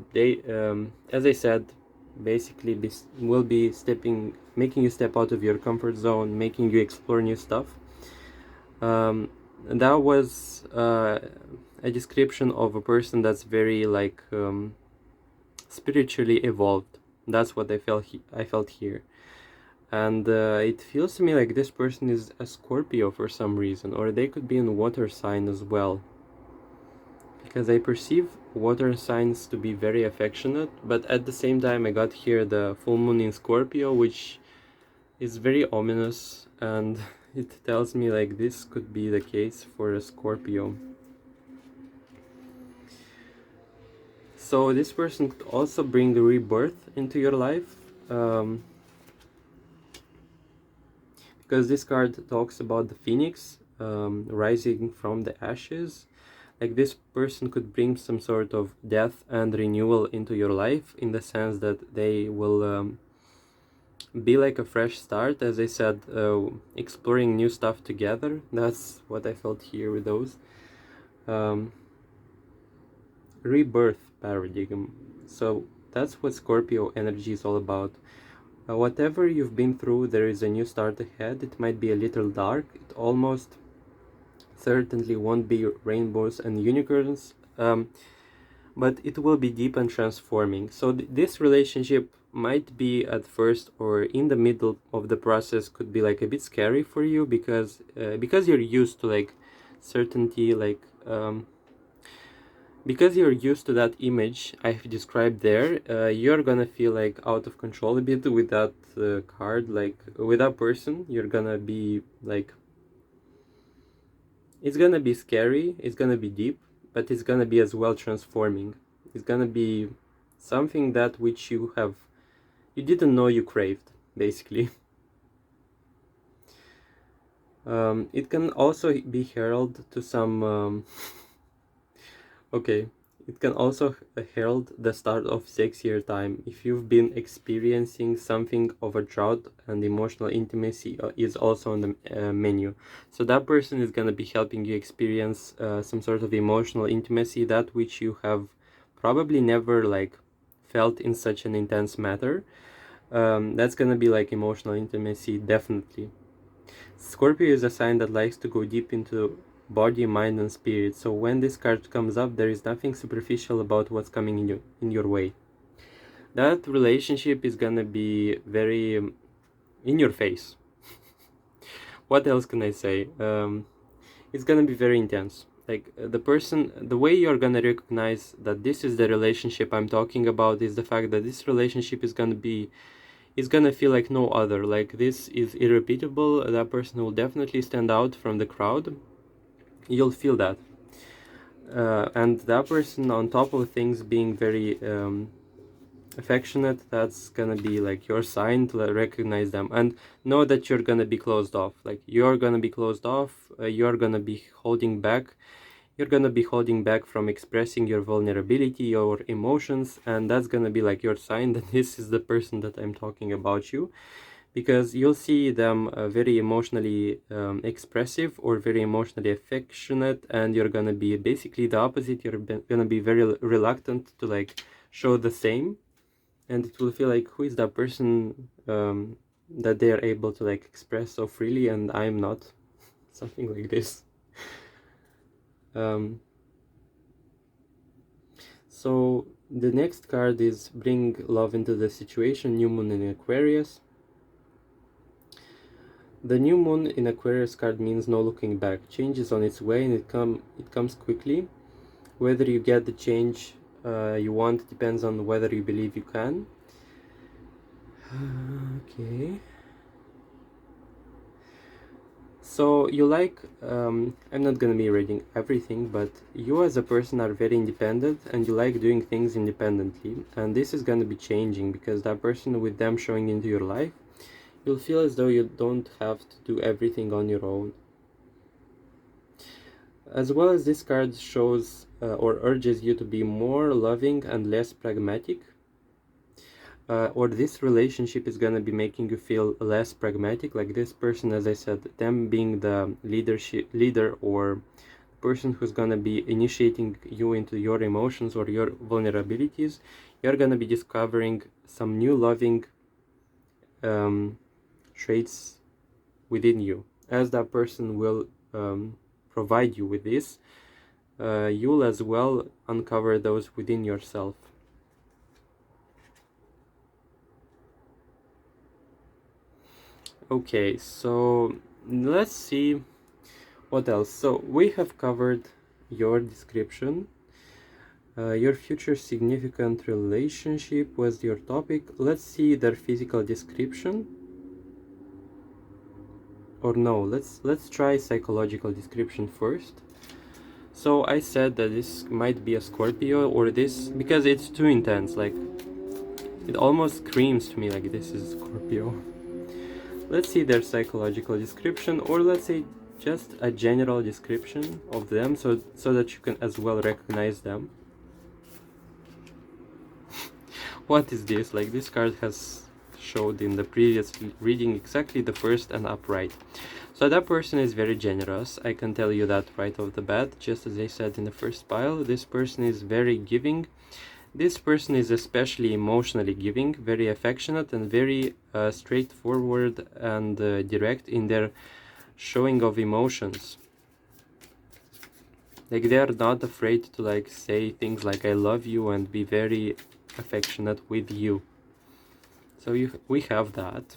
as I said, basically will be making you step out of your comfort zone, making you explore new stuff. That was a description of a person that's very like spiritually evolved. That's what I felt here, and it feels to me like this person is a Scorpio for some reason, or they could be in water sign as well, because I perceive water signs to be very affectionate, but at the same time I got here the full moon in Scorpio, which is very ominous, and it tells me like this could be the case for a Scorpio. So this person could also bring rebirth into your life, because this card talks about the phoenix rising from the ashes. Like this person could bring some sort of death and renewal into your life, in the sense that they will be like a fresh start. As I said, exploring new stuff together. That's what I felt here with those. Rebirth paradigm. So that's what Scorpio energy is all about. Whatever you've been through, there is a new start ahead. It might be a little dark. It almost certainly won't be rainbows and unicorns, but it will be deep and transforming. So this relationship might be at first or in the middle of the process could be like a bit scary for you, because you're used to like certainty, like because you're used to that image I've described there. You're gonna feel like out of control a bit with that card. Like with that person, you're gonna be like, it's gonna be scary, it's gonna be deep, but it's gonna be as well transforming. It's gonna be something that which you didn't know you craved, basically. It can also be herald to some okay, it can also herald the start of 6-year time. If you've been experiencing something of a drought, and emotional intimacy is also on the menu. So that person is going to be helping you experience some sort of emotional intimacy, that which you have probably never like felt in such an intense matter. That's going to be like emotional intimacy, definitely. Scorpio is a sign that likes to go deep into body, mind, and spirit. So when this card comes up, there is nothing superficial about what's coming in your way. That relationship is gonna be very in your face. What else can I say? It's gonna be very intense. Like the way you're gonna recognize that this is the relationship I'm talking about is the fact that this relationship is gonna feel like no other. Like this is irrepeatable. That person will definitely stand out from the crowd. You'll feel that. And that person, on top of things being very affectionate, that's gonna be like your sign to recognize them and know that you're gonna be closed off. Like you're gonna be closed off. You're gonna be holding back. You're gonna be holding back from expressing your vulnerability, your emotions, and that's gonna be like your sign that this is the person that I'm talking about you. Because you'll see them very emotionally expressive or very emotionally affectionate, and you're gonna be basically the opposite. You're gonna be very reluctant to like show the same, and it will feel like, who is that person that they are able to like express so freely and I'm not. Something like this. So the next card is bring love into the situation, new moon in Aquarius. The new moon in Aquarius card means no looking back. Change is on its way, and it comes quickly. Whether you get the change you want depends on whether you believe you can. Okay. So you like, I'm not gonna be reading everything, but you as a person are very independent and you like doing things independently. And this is gonna be changing because that person, with them showing into your life, you'll feel as though you don't have to do everything on your own. As well as this card shows or urges you to be more loving and less pragmatic. Or this relationship is gonna be making you feel less pragmatic. Like this person, as I said, them being the leader or person who's gonna be initiating you into your emotions or your vulnerabilities, you're gonna be discovering some new loving traits within you. As that person will provide you with this, you'll as well uncover those within yourself. Okay, so let's see what else. So we have covered your description. Your future significant relationship was your topic. Let's see their physical description. Or no, let's try psychological description first. So I said that this might be a Scorpio, or this, because it's too intense, like it almost screams to me like this is Scorpio. Let's see their psychological description, or let's say just a general description of them, so that you can as well recognize them. What is this? Like this card has showed in the previous reading exactly the first and upright. So that person is very generous. I can tell you that right off the bat. Just as I said in the first pile, this person is very giving. This person is especially emotionally giving, very affectionate and very straightforward and direct in their showing of emotions. Like they are not afraid to like say things like I love you and be very affectionate with you. So we have that.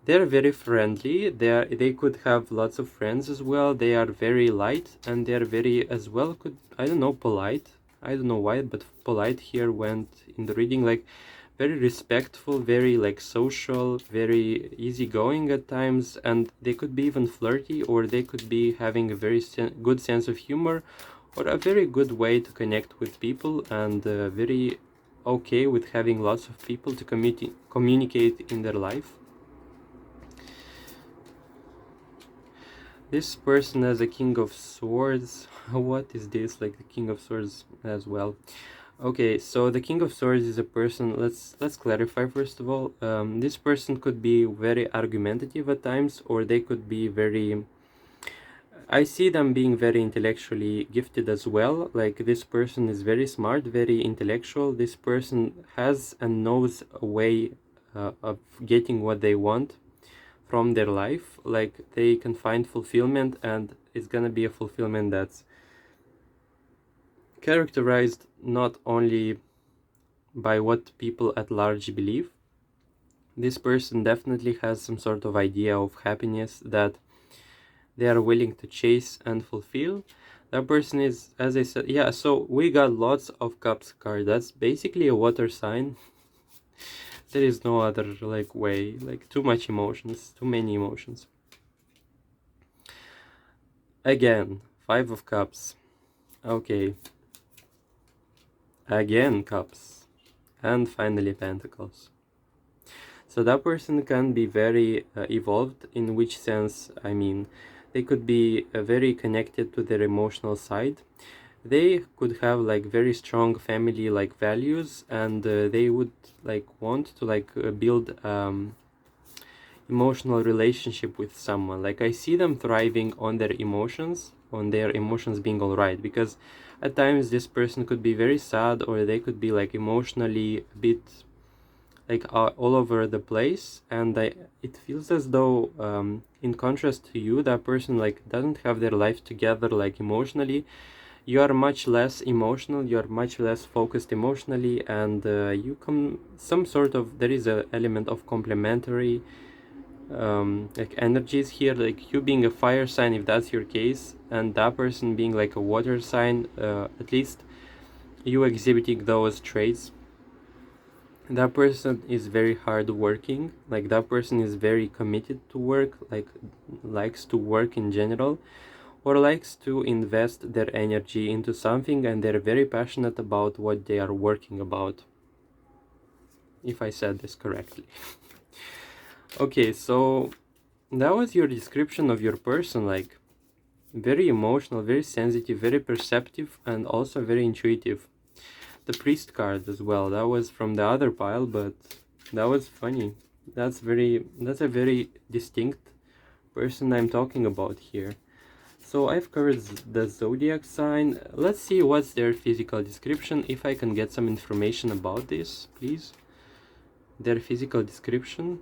They're very friendly. They could have lots of friends as well. They are very light, and they're very as well I don't know, polite. I don't know why, but polite here went in the reading, like very respectful, very like social, very easygoing at times, and they could be even flirty, or they could be having a very good sense of humor, or a very good way to connect with people, and very okay with having lots of people to communicate in their life. This person has a King of Swords. What is this? Like the King of Swords as well. Okay, so the King of Swords is a person. Let's clarify first of all. This person could be very argumentative at times, or they could be very. I see them being very intellectually gifted as well. Like this person is very smart, very intellectual. This person has and knows a way of getting what they want from their life. Like they can find fulfillment, and it's gonna be a fulfillment that's characterized not only by what people at large believe. This person definitely has some sort of idea of happiness that they are willing to chase and fulfill. That person is, as I said, yeah, so we got lots of cups card. That's basically a water sign. There is no other like way, like too much emotions, too many emotions. Again, 5 of cups. Okay. Again, cups. And finally, pentacles. So that person can be very evolved, in which sense, I mean, they could be very connected to their emotional side. They could have like very strong family like values, and they would like want to like build emotional relationship with someone. Like I see them thriving on their emotions, on their emotions being all right, because at times this person could be very sad, or they could be like emotionally a bit like all over the place, and it feels as though in contrast to you, that person like doesn't have their life together like emotionally. You are much less emotional, you are much less focused emotionally, and you come some sort of, there is a element of complementary like energies here, like you being a fire sign if that's your case, and that person being like a water sign, at least you exhibiting those traits. That person is very hard working, like that person is very committed to work, like likes to work in general, or likes to invest their energy into something, and they're very passionate about what they are working about, if I said this correctly. Okay, so that was your description of your person, like very emotional, very sensitive, very perceptive, and also very intuitive. The priest card as well, that was from the other pile, but that was funny. That's a very distinct person I'm talking about here. So I've covered the zodiac sign. Let's see what's their physical description, if I can get some information about this, please. Their physical description.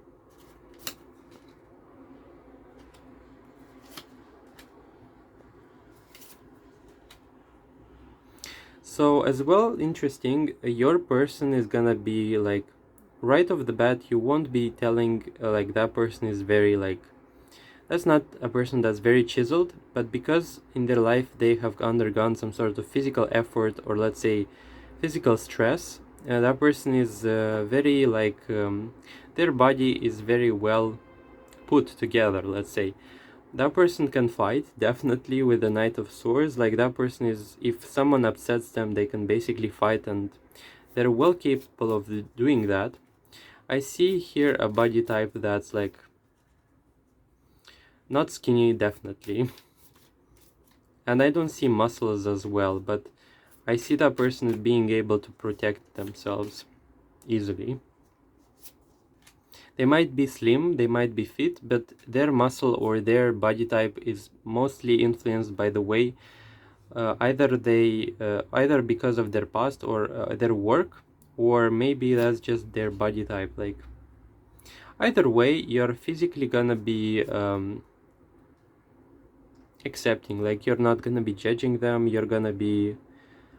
So as well, interesting, your person is gonna be like, right off the bat, you won't be telling like that person is very like, that's not a person that's very chiseled, but because in their life they have undergone some sort of physical effort, or let's say physical stress, that person is very like, their body is very well put together, let's say. That person can fight, definitely, with the Knight of Swords. Like that person is, if someone upsets them, they can basically fight, and they're well capable of doing that. I see here a body type that's like not skinny, definitely. And I don't see muscles as well, but I see that person as being able to protect themselves easily. They might be slim, they might be fit, but their muscle or their body type is mostly influenced by the way either because of their past or their work, or maybe that's just their body type. Like either way, you're physically gonna be accepting, like you're not gonna be judging them, you're gonna be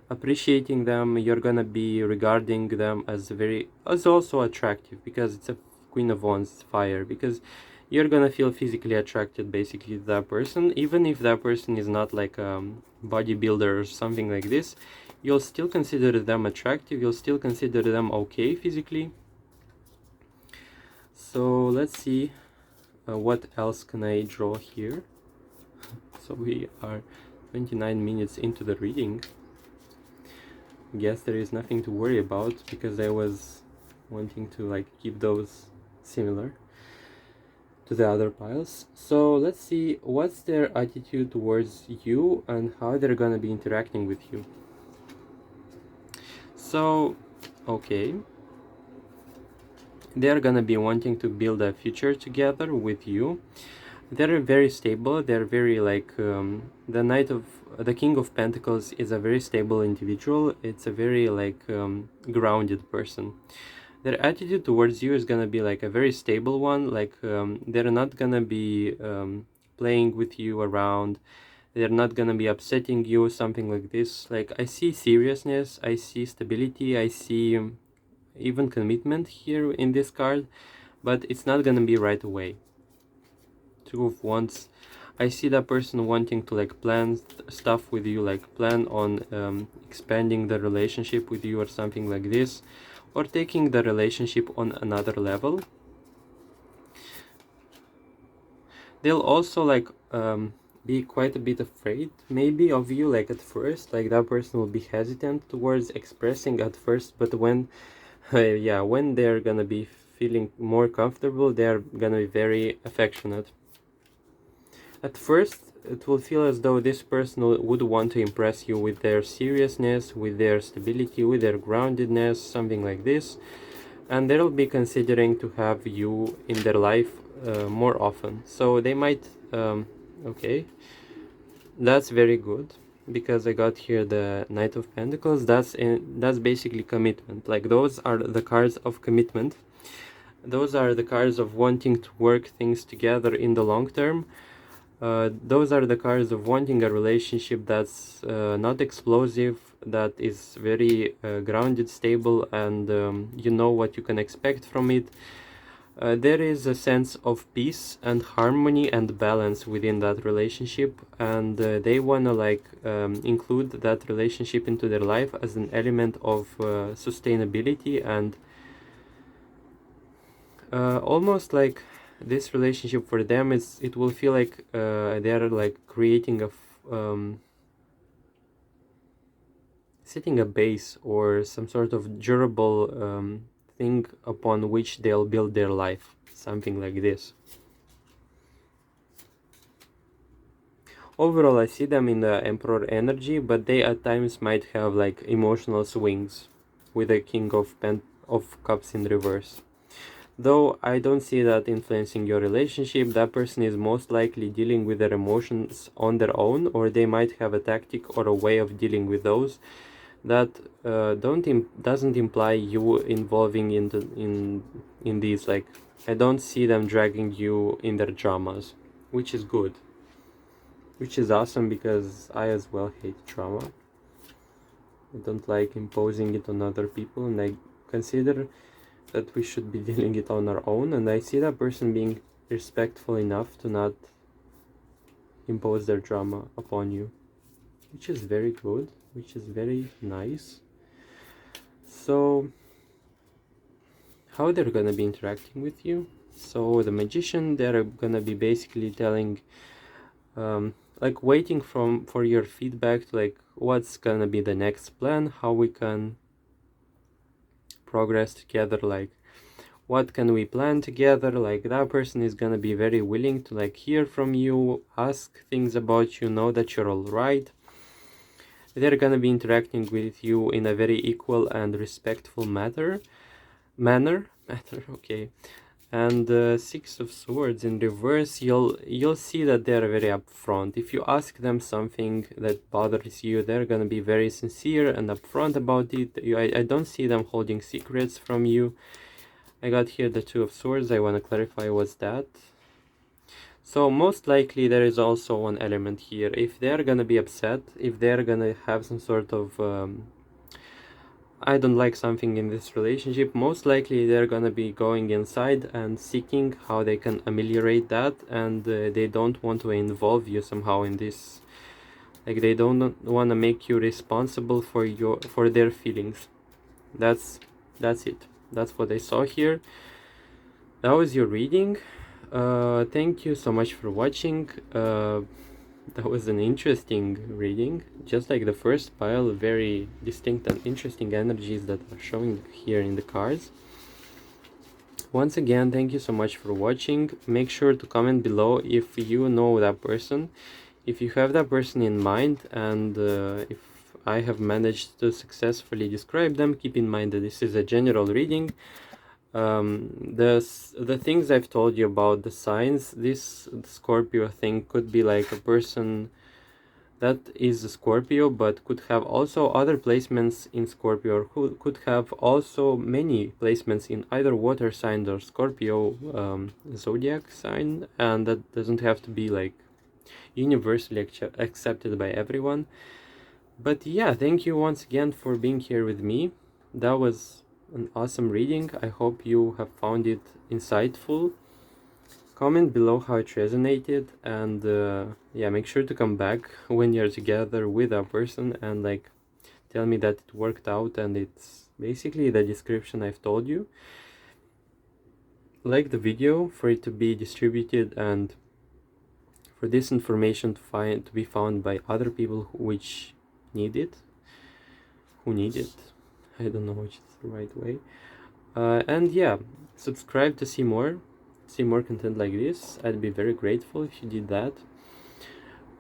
appreciating them, you're gonna be regarding them as very, as also attractive, because it's a Queen of Wands fire, because you're gonna feel physically attracted basically to that person, even if that person is not like a bodybuilder or something like this. You'll still consider them attractive, you'll still consider them okay physically. So let's see what else can I draw here. So we are 29 minutes into the reading. Guess there is nothing to worry about because I was wanting to like keep those similar to the other piles. So let's see what's their attitude towards you and how they're gonna be interacting with you. So, okay, they're gonna be wanting to build a future together with you. They're very stable. They're very like the King of Pentacles is a very stable individual. It's a very like grounded person. Their attitude towards you is gonna be like a very stable one. Like they're not gonna be playing with you around. They're not gonna be upsetting you, something like this. Like I see seriousness, I see stability, I see even commitment here in this card, but it's not gonna be right away. Two of Wands. I see that person wanting to like plan stuff with you, like plan on expanding the relationship with you or something like this, or taking the relationship on another level. They'll also like be quite a bit afraid maybe of you, like at first, like that person will be hesitant towards expressing at first, but when yeah, when they're gonna be feeling more comfortable, they're gonna be very affectionate. At first, it will feel as though this person would want to impress you with their seriousness, with their stability, with their groundedness, something like this. And they'll be considering to have you in their life more often. So they might, okay, that's very good, because I got here the Knight of Pentacles. That's basically commitment. Like those are the cards of commitment. Those are the cards of wanting to work things together in the long term. Those are the cards of wanting a relationship that's not explosive, that is very grounded, stable, and you know what you can expect from it. There is a sense of peace and harmony and balance within that relationship, and they want to like include that relationship into their life as an element of sustainability, and almost like this relationship for them is, it will feel like they are like creating setting a base or some sort of durable thing upon which they'll build their life, something like this. Overall, I see them in the Emperor energy, but they at times might have like emotional swings with the King of Cups in reverse. Though I don't see that influencing your relationship. That person is most likely dealing with their emotions on their own, or they might have a tactic or a way of dealing with those that doesn't imply you involving in these. Like, I don't see them dragging you in their dramas, which is good, which is awesome, because I as well hate drama. I don't like imposing it on other people, and I consider that we should be dealing it on our own, and I see that person being respectful enough to not impose their drama upon you, which is very good, which is very nice. So how they're gonna be interacting with you? So the Magician, they're gonna be basically telling like waiting for your feedback, like what's gonna be the next plan, how we can progress together, like what can we plan together. Like that person is gonna be very willing to like hear from you, ask things about you, know that you're all right. They're gonna be interacting with you in a very equal and respectful manner. Okay. And Six of Swords in reverse, you'll see that they're very upfront. If you ask them something that bothers you, they're gonna be very sincere and upfront about it. I don't see them holding secrets from you. I got here the Two of Swords. I want to clarify what's that. So most likely there is also one element here. If they're gonna be upset, if they're gonna have some sort of I don't like something in this relationship, most likely they're gonna be going inside and seeking how they can ameliorate that, and they don't want to involve you somehow in this. Like they don't want to make you responsible for their feelings. That's it. That's what I saw here. That was your reading. Thank you so much for watching. That was an interesting reading. Just like the first pile, very distinct and interesting energies that are showing here in the cards. Once again, thank you so much for watching. Make sure to comment below if you know that person, if you have that person in mind, and if I have managed to successfully describe them. Keep in mind that this is a general reading. The things I've told you about the signs, this Scorpio thing could be like a person that is a Scorpio but could have also other placements in Scorpio, or who could have also many placements in either water sign or Scorpio zodiac sign, and that doesn't have to be like universally accepted by everyone. But yeah, thank you once again for being here with me. That was an awesome reading. I hope you have found it insightful. Comment below how it resonated, and yeah, make sure to come back when you're together with a person and like tell me that it worked out and it's basically the description I've told you. Like the video for it to be distributed and for this information to be found by other people which need it, who need it. I don't know which is the right way. And yeah, subscribe to see more content like this. I'd be very grateful if you did that.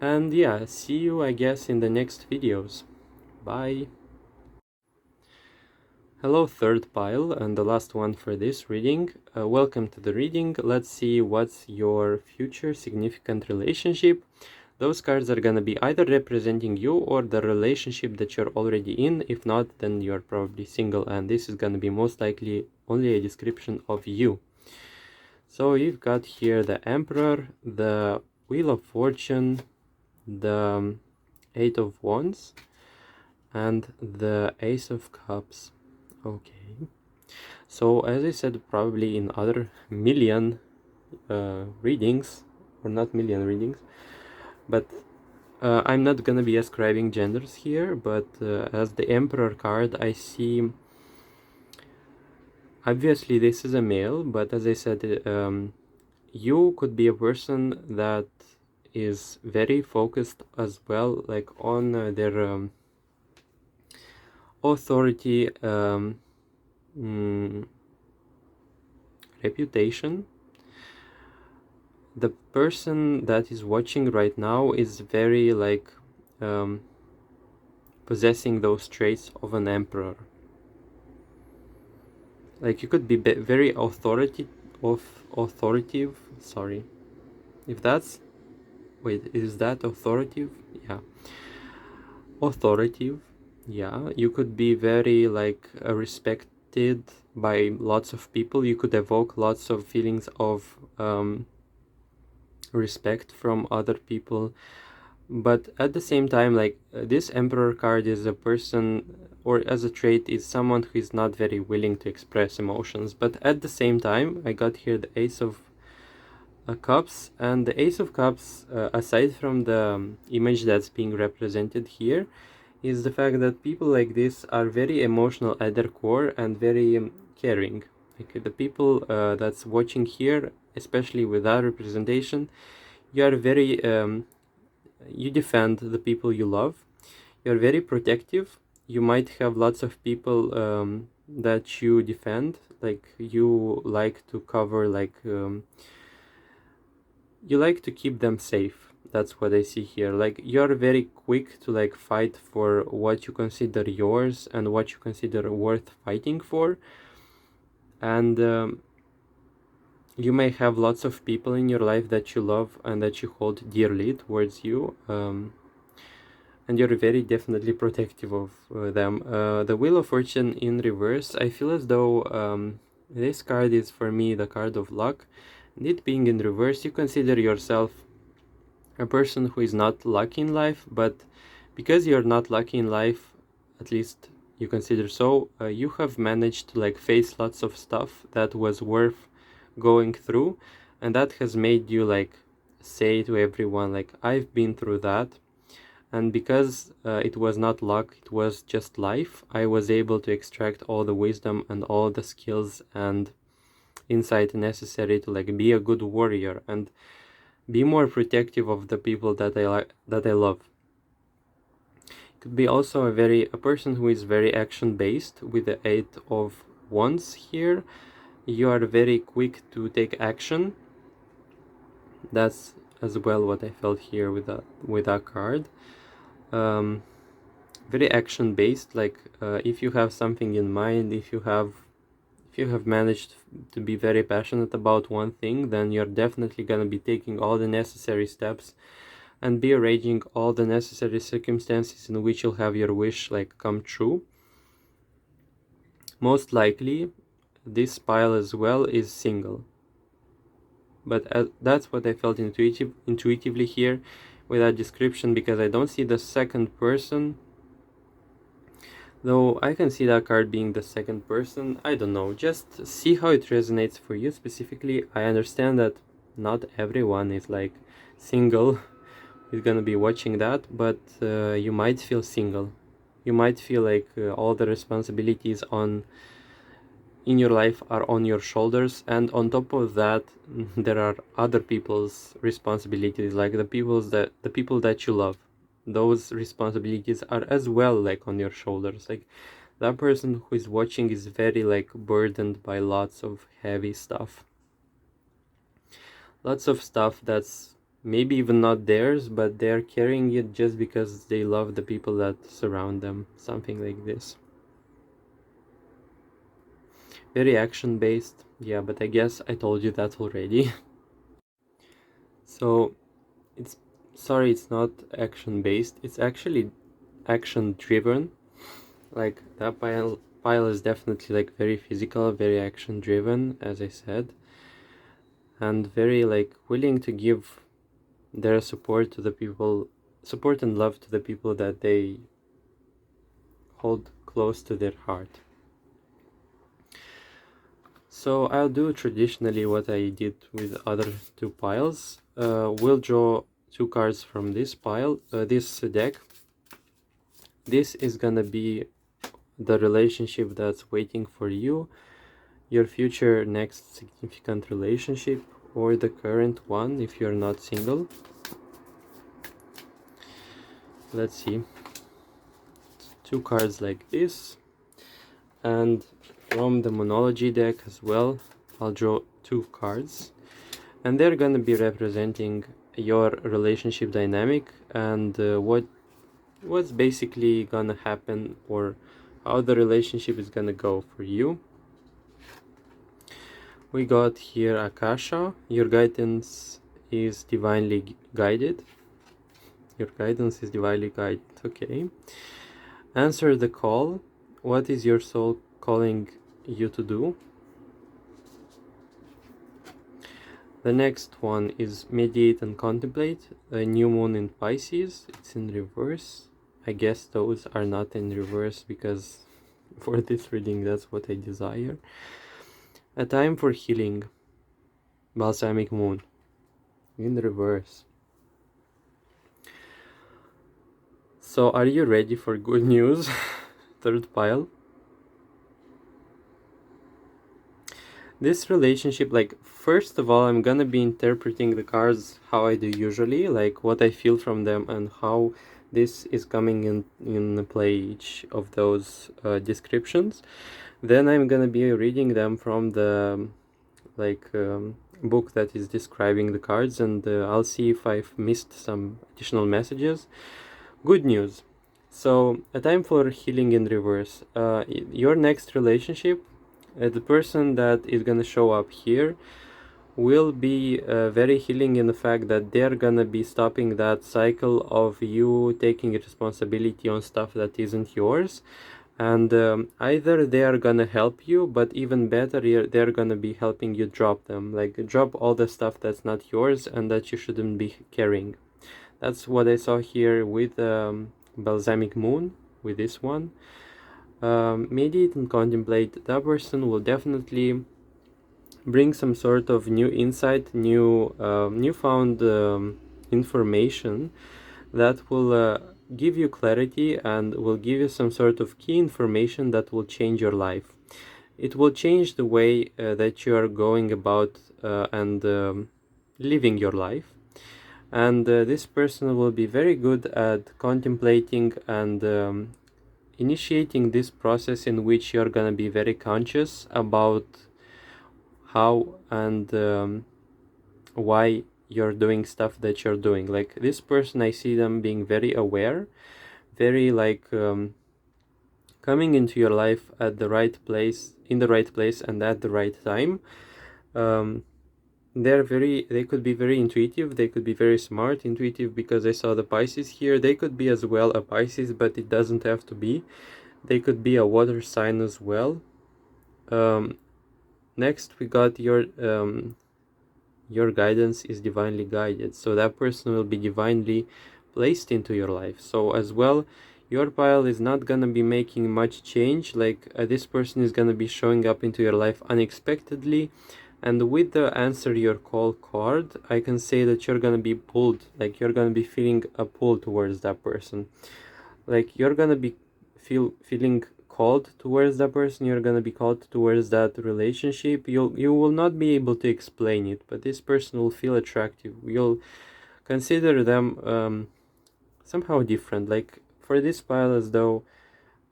And yeah, see you, I guess, in the next videos. Bye. Hello, third pile, and the last one for this reading. Welcome to the reading. Let's see what's your future significant relationship. Those cards are gonna be either representing you or the relationship that you're already in. If not, then you're probably single, and this is gonna be most likely only a description of you. So you've got here the Emperor, the Wheel of Fortune, the Eight of Wands, and the Ace of Cups. Okay, so as I said, probably in other million readings, or not million readings, but I'm not gonna be ascribing genders here, but as the Emperor card, I see, obviously this is a male, but as I said, you could be a person that is very focused as well, like on their authority, reputation. The person that is watching right now is very like possessing those traits of an emperor. Like you could be very authoritative. Sorry, if that's, wait, is that authoritative? Yeah, authoritative. Yeah, you could be very like respected by lots of people. You could evoke lots of feelings of respect from other people, but at the same time, like this Emperor card is a person, or as a trait is someone who is not very willing to express emotions. But at the same time, I got here the Ace of Cups, and the Ace of Cups, aside from the image that's being represented here, is the fact that people like this are very emotional at their core and very caring. Like the people that's watching here, especially with that representation, you are very you defend the people you love. You're very protective. You might have lots of people that you defend, like you like to cover, like you like to keep them safe. That's what I see here. Like you're very quick to like fight for what you consider yours and what you consider worth fighting for. And you may have lots of people in your life that you love and that you hold dearly towards you. And you're very definitely protective of them. The Wheel of Fortune in reverse, I feel as though this card is for me the card of luck. And it being in reverse, you consider yourself a person who is not lucky in life, but because you're not lucky in life, at least you consider so, you have managed to like face lots of stuff that was worth going through, and that has made you like say to everyone like, I've been through that, and because it was not luck, it was just life, I was able to extract all the wisdom and all the skills and insight necessary to like be a good warrior. And Be more protective of the people that I love. Could be also a person who is very action based with the 8 of Wands here. You are very quick to take action. That's as well what I felt here with that card. Very action based, like if you have something in mind, if you have managed to be very passionate about one thing, then you're definitely going to be taking all the necessary steps and be arranging all the necessary circumstances in which you'll have your wish like come true. Most likely this pile as well is single, but that's what I felt intuitively here with that description, because I don't see the second person. Though I can see that card being the second person. I don't know, just see how it resonates for you specifically. I understand that not everyone is like single is gonna be watching that, but you might feel single. You might feel like all the responsibilities in your life are on your shoulders, and on top of that there are other people's responsibilities, like the people that you love. Those responsibilities are as well like on your shoulders. Like that person who is watching is very like burdened by lots of heavy stuff, lots of stuff that's maybe even not theirs, but they're carrying it just because they love the people that surround them, something like this. Very action based, yeah, but I guess I told you that already. So it's not action based, it's actually action driven. Like that pile is definitely like very physical, very action driven, as I said, and very like willing to give their support to the people, support and love to the people that they hold close to their heart. So I'll do traditionally what I did with other two piles. We'll draw 2 cards from this pile, this deck. This is gonna be the relationship that's waiting for you, your future next significant relationship, or the current one if you're not single. Let's see. 2 cards like this, and from the Monology deck as well, I'll draw 2 cards, and they're gonna be representing your relationship dynamic and what's basically gonna happen, or how the relationship is gonna go for you. We got here Akasha, your guidance is divinely guided. Your guidance is divinely guided, okay. Answer the call. What is your soul calling you to do? The next one is meditate and contemplate. A new moon in Pisces. It's in reverse. I guess those are not in reverse because for this reading that's what I desire. A time for healing. Balsamic moon in reverse. So are you ready for good news? Third pile. This relationship, like, first of all, I'm gonna be interpreting the cards how I do usually, like what I feel from them and how this is coming in play each of those descriptions. Then I'm gonna be reading them from the book that is describing the cards, and I'll see if I've missed some additional messages. Good news. So, a time for healing in reverse. Your next relationship, the person that is gonna show up here will be very healing in the fact that they're gonna be stopping that cycle of you taking responsibility on stuff that isn't yours, and either they are gonna help you, but even better, they're gonna be helping you drop them, like drop all the stuff that's not yours and that you shouldn't be carrying. That's what I saw here with Balsamic Moon, with this one. Meditate and contemplate. That person will definitely bring some sort of new insight, newfound information that will give you clarity and will give you some sort of key information that will change your life. It will change the way that you are going about and living your life. And this person will be very good at contemplating and initiating this process in which you're gonna be very conscious about how and why you're doing stuff that you're doing. Like this person, I see them being very aware, very like coming into your life at the right place, in the right place and at the right time. um, they could be very intuitive, they could be very smart. Intuitive because I saw the Pisces here. They could be as well a Pisces, but it doesn't have to be. They could be a water sign as well. Next we got your guidance is divinely guided, so that person will be divinely placed into your life. So as well, your pile is not gonna be making much change. Like this person is gonna be showing up into your life unexpectedly, and with the answer your call card, I can say that you're gonna be pulled, like you're gonna be feeling a pull towards that person. Like you're gonna be feeling called towards that person, you're gonna be called towards that relationship. You will not be able to explain it, but this person will feel attractive. You'll consider them somehow different. Like for this pile, as though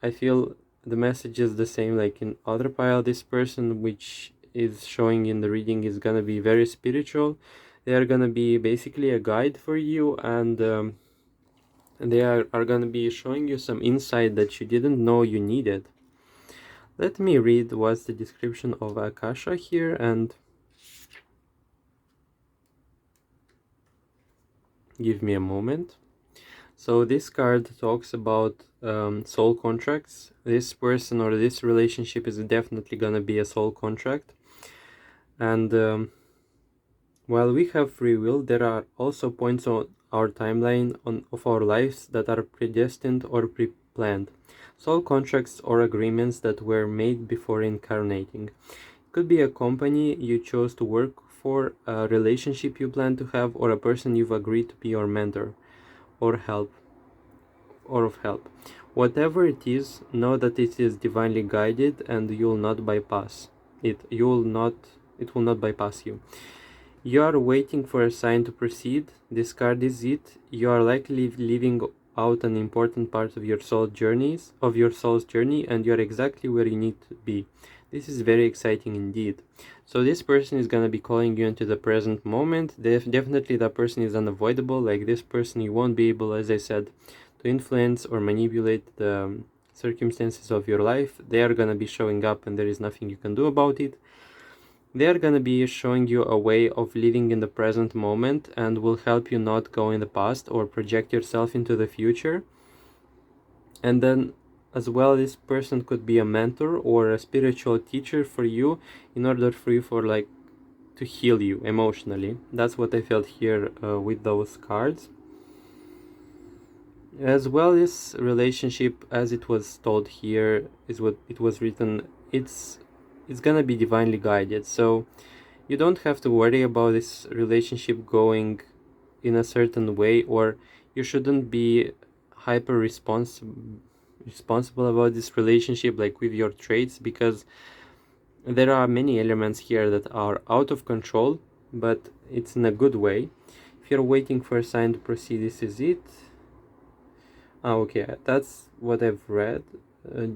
I feel the message is the same like in other pile. This person which is showing in the reading is gonna be very spiritual. They are gonna be basically a guide for you, and they are gonna be showing you some insight that you didn't know you needed. Let me read what's the description of Akasha here, and give me a moment. So this card talks about soul contracts. This person or this relationship is definitely gonna be a soul contract. And while we have free will, there are also points on our timeline of our lives that are predestined or pre-planned. Soul contracts or agreements that were made before incarnating. It could be a company you chose to work for, a relationship you plan to have, or a person you've agreed to be your mentor or help or of help. Whatever it is, know that it is divinely guided and you will not bypass it. It will not bypass you. You are waiting for a sign to proceed. This card is it. You are likely living out an important part of your soul's journey, and you are exactly where you need to be. This is very exciting indeed. So this person is gonna be calling you into the present moment. Definitely that person is unavoidable. Like this person, you won't be able, as I said, to influence or manipulate the circumstances of your life. They are gonna be showing up and there is nothing you can do about it. They are gonna be showing you a way of living in the present moment and will help you not go in the past or project yourself into the future. And then as well, this person could be a mentor or a spiritual teacher for you in order for you to heal you emotionally. That's what I felt here with those cards. As well, this relationship, as it was told here, is what it was written. It's gonna be divinely guided. So you don't have to worry about this relationship going in a certain way, or you shouldn't be hyper responsible about this relationship, like with your traits, because there are many elements here that are out of control, but it's in a good way. If you're waiting for a sign to proceed, this is it. Okay, that's what I've read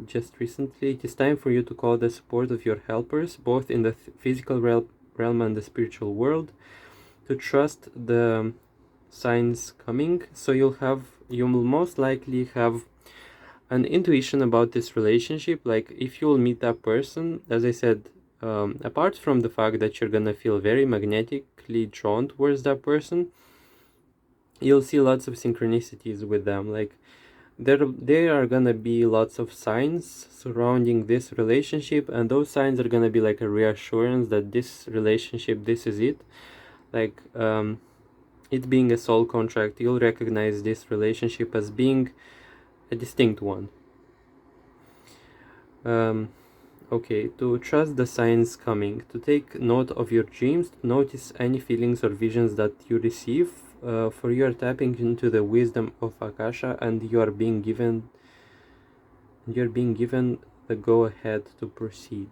just recently. It is time for you to call the support of your helpers, both in the physical realm and the spiritual world, to trust the signs coming. So you will most likely have an intuition about this relationship. Like if you will meet that person, as I said, apart from the fact that you're gonna feel very magnetically drawn towards that person, you'll see lots of synchronicities with them. Like there are gonna be lots of signs surrounding this relationship, and those signs are gonna be like a reassurance that this relationship, this is it. Like it being a soul contract, you'll recognize this relationship as being a distinct one. Okay, to trust the signs coming, to take note of your dreams, to notice any feelings or visions that you receive, for you are tapping into the wisdom of Akasha, and you're being given the go ahead to proceed.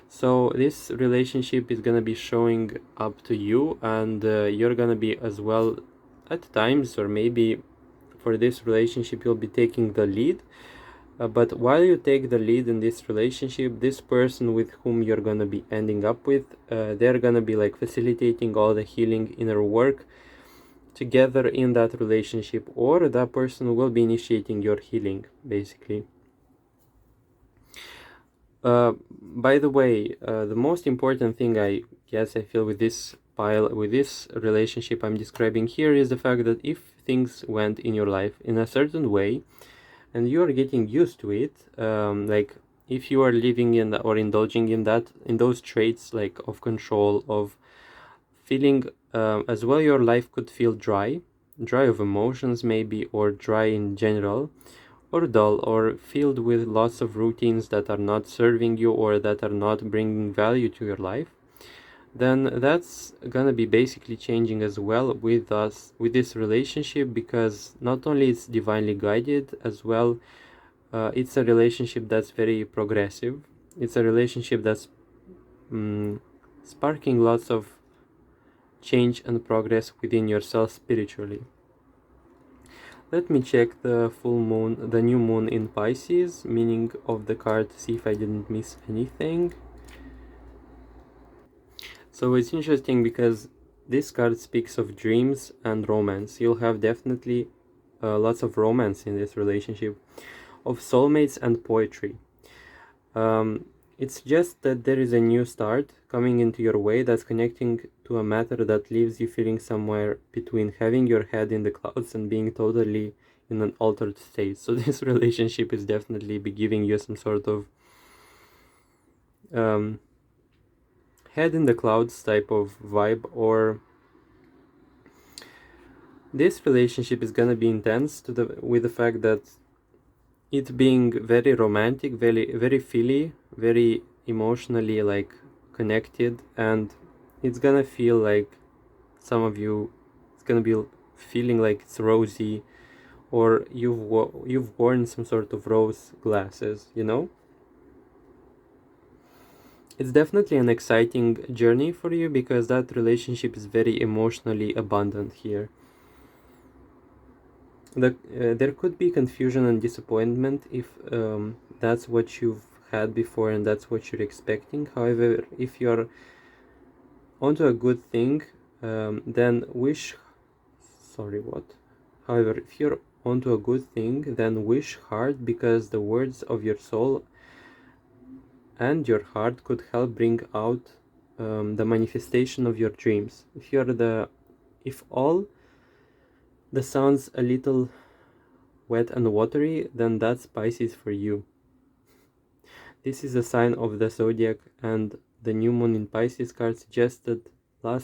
So this relationship is gonna be showing up to you, and you're gonna be as well at times, or maybe for this relationship you'll be taking the lead. But while you take the lead in this relationship, this person with whom you're gonna be ending up with, they're gonna be like facilitating all the healing inner work together in that relationship, or that person will be initiating your healing, basically. By the way, the most important thing I guess I feel with this pile, with this relationship I'm describing here, is the fact that if things went in your life in a certain way and you are getting used to it, like if you are living in or indulging in that, in those traits like of control, of feeling, as well, your life could feel dry of emotions maybe, or dry in general, or dull, or filled with lots of routines that are not serving you or that are not bringing value to your life, then that's gonna be basically changing as well with us, with this relationship, because not only it's divinely guided as well, it's a relationship that's very progressive. It's a relationship that's sparking lots of change and progress within yourself spiritually. Let me check the full moon, the new moon in Pisces, meaning of the card, to see if I didn't miss anything. So it's interesting because this card speaks of dreams and romance. You'll have definitely lots of romance in this relationship, of soulmates and poetry. It's just that there is a new start coming into your way that's connecting to a matter that leaves you feeling somewhere between having your head in the clouds and being totally in an altered state. So this relationship is definitely be giving you some sort of head in the clouds type of vibe, or this relationship is gonna be intense with the fact that it being very romantic, very feely, very emotionally like connected, and it's gonna feel like some of you, it's gonna be feeling like it's rosy, or you've worn some sort of rose glasses, you know. It's definitely an exciting journey for you because that relationship is very emotionally abundant here. There could be confusion and disappointment if that's what you've had before and that's what you're expecting. However, if you're onto a good thing, then wish. Sorry, what? However, if you're onto a good thing, then wish hard, because the words of your soul and your heart could help bring out the manifestation of your dreams. If all the sounds a little wet and watery, then that's Pisces for you. This is a sign of the zodiac, and the new moon in Pisces card suggested a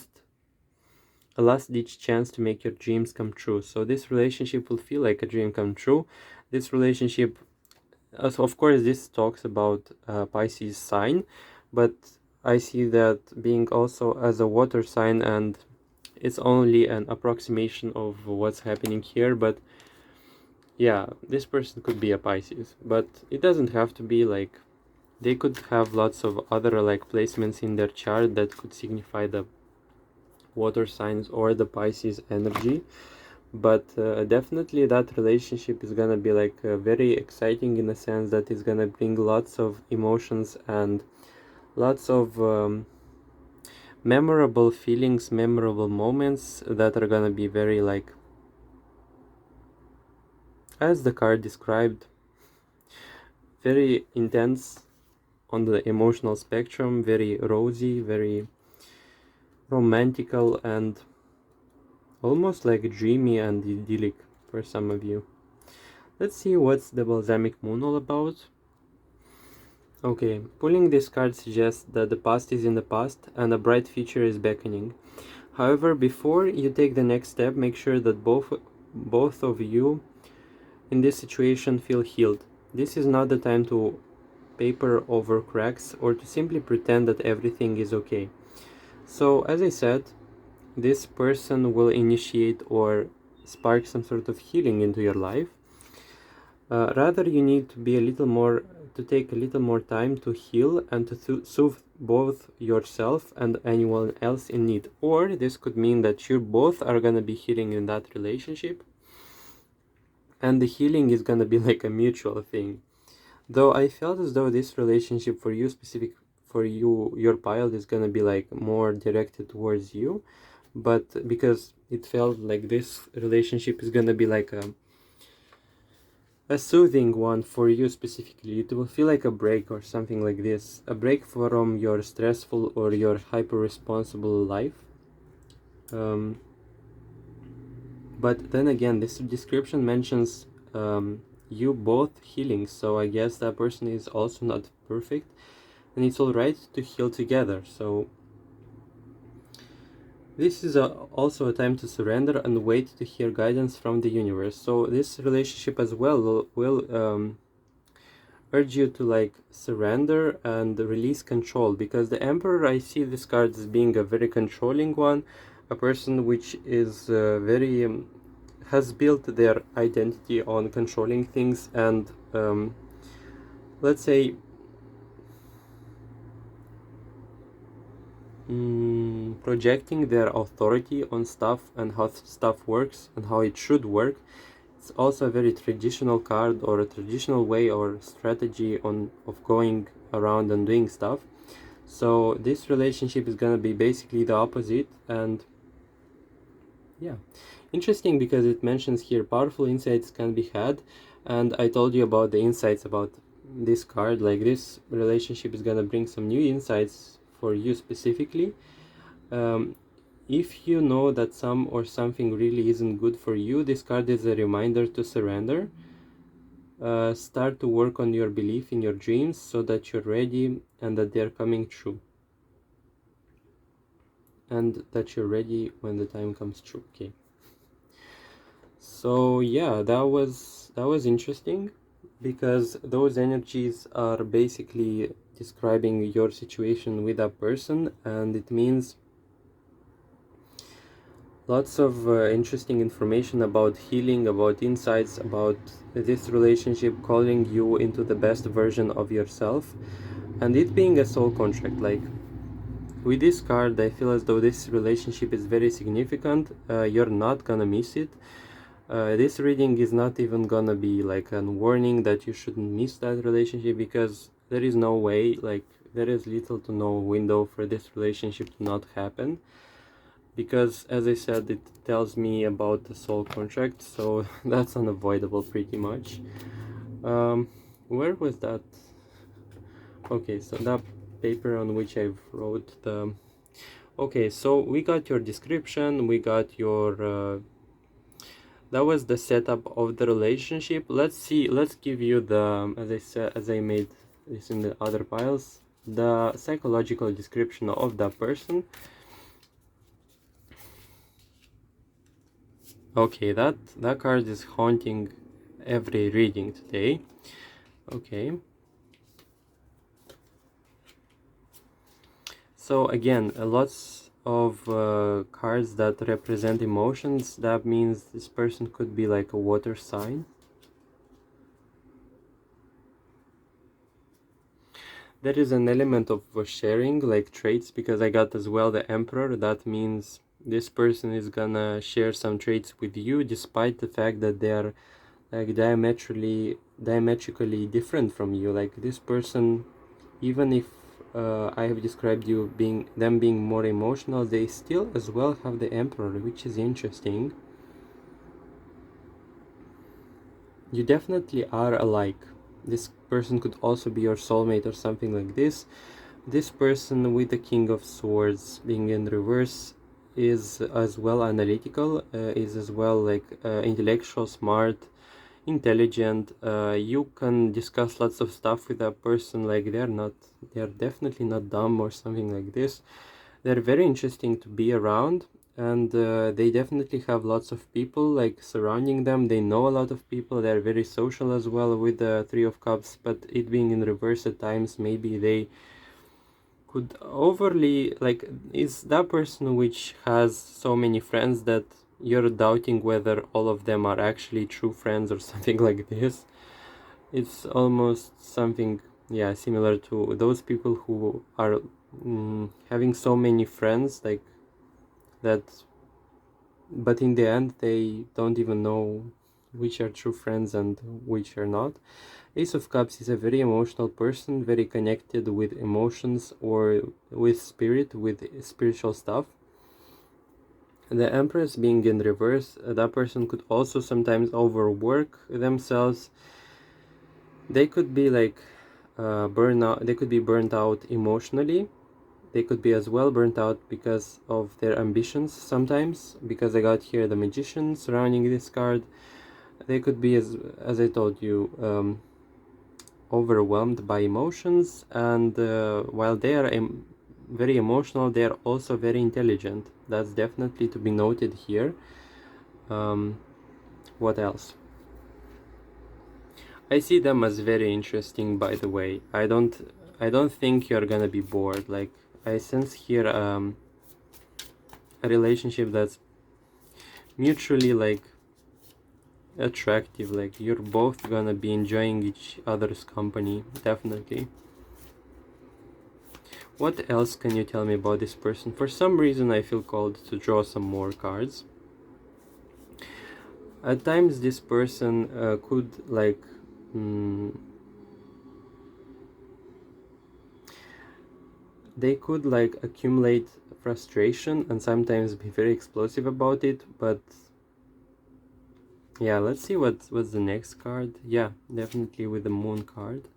last ditch chance to make your dreams come true. So this relationship will feel like a dream come true. This relationship, of course, this talks about Pisces sign, but I see that being also as a water sign, and it's only an approximation of what's happening here, but yeah, this person could be a Pisces, but it doesn't have to be. Like, they could have lots of other like placements in their chart that could signify the water signs or the Pisces energy. But definitely that relationship is gonna be like very exciting, in the sense that it's gonna bring lots of emotions and lots of memorable feelings, memorable moments that are gonna be very, like, as the card described, very intense on the emotional spectrum, very rosy, very romantical, and almost like dreamy and idyllic for some of you. Let's see what's the balsamic moon all about. Okay, pulling this card suggests that the past is in the past and a bright future is beckoning. However, before you take the next step, make sure that both of you in this situation feel healed. This is not the time to paper over cracks or to simply pretend that everything is okay. So, as I said, this person will initiate or spark some sort of healing into your life. Rather, you need to be a little more to take a little more time to heal and to soothe both yourself and anyone else in need. Or this could mean that you both are gonna be healing in that relationship, and the healing is gonna be like a mutual thing. Though I felt as though this relationship for you your pile is gonna be like more directed towards you, but because it felt like this relationship is gonna be like a soothing one for you specifically. It will feel like a break or something like this, a break from your stressful or your hyper responsible life. But then again, this description mentions you both healing, so I guess that person is also not perfect, and it's alright to heal together. So this is also a time to surrender and wait to hear guidance from the universe. So this relationship as well will urge you to like surrender and release control, because the Emperor, I see this card as being a very controlling one, a person which is very has built their identity on controlling things and let's say projecting their authority on stuff and how stuff works and how it should work. It's also a very traditional card or a traditional way or strategy of going around and doing stuff. So this relationship is gonna be basically the opposite. And yeah, interesting, because it mentions here powerful insights can be had, and I told you about the insights about this card. Like, this relationship is gonna bring some new insights for you specifically. If you know that some or something really isn't good for you, this card is a reminder to surrender. Start to work on your belief in your dreams so that you're ready and that they're coming true. And that you're ready when the time comes true. Okay. So yeah, that was interesting, because those energies are basically describing your situation with a person, and it means lots of interesting information about healing, about insights, about this relationship calling you into the best version of yourself, and it being a soul contract. Like, with this card, I feel as though this relationship is very significant. You're not gonna miss it. This reading is not even gonna be like a warning that you shouldn't miss that relationship, because there is no way, like, there is little to no window for this relationship to not happen, because as I said, it tells me about the soul contract, so that's unavoidable pretty much. Where was that? Okay, so that paper on which I wrote the... Okay, so we got your description, we got your that was the setup of the relationship. Let's give you the, as I made this in the other piles, the psychological description of that person. Okay, that card is haunting every reading today. Okay. So again, lots of cards that represent emotions. That means this person could be like a water sign. There is an element of sharing, like traits, because I got as well the Emperor. That means this person is gonna share some traits with you, despite the fact that they are like diametrically different from you. Like, this person, even if I have described them being more emotional, they still as well have the Emperor, which is interesting. You definitely are alike. This person could also be your soulmate or something like this. This person with the King of Swords being in reverse is as well analytical, is as well like intellectual, smart, intelligent. You can discuss lots of stuff with that person. Like, they're definitely not dumb or something like this. They're very interesting to be around, and they definitely have lots of people like surrounding them. They know a lot of people. They're very social as well with the Three of Cups, but it being in reverse at times, maybe they could overly, like, is that person which has so many friends that you're doubting whether all of them are actually true friends or something like this. It's almost something, yeah, similar to those people who are having so many friends, like that, but in the end they don't even know which are true friends and which are not. Ace of Cups is a very emotional person, very connected with emotions or with spirit, with spiritual stuff. The Empress being in reverse, that person could also sometimes overwork themselves. They could be like burn out. They could be burnt out emotionally. They could be as well burnt out because of their ambitions sometimes. Because I got here the Magician surrounding this card. They could be, as I told you, overwhelmed by emotions, and while they are very emotional, they are also very intelligent. That's definitely to be noted here. What else? I see them as very interesting, by the way. I don't think you're gonna be bored. Like, I sense here a relationship that's mutually like attractive. Like, you're both gonna be enjoying each other's company, definitely. What else can you tell me about this person? For some reason I feel called to draw some more cards. At times this person could like they could like accumulate frustration and sometimes be very explosive about it, but yeah, let's see what's the next card. Yeah, definitely with the Moon card.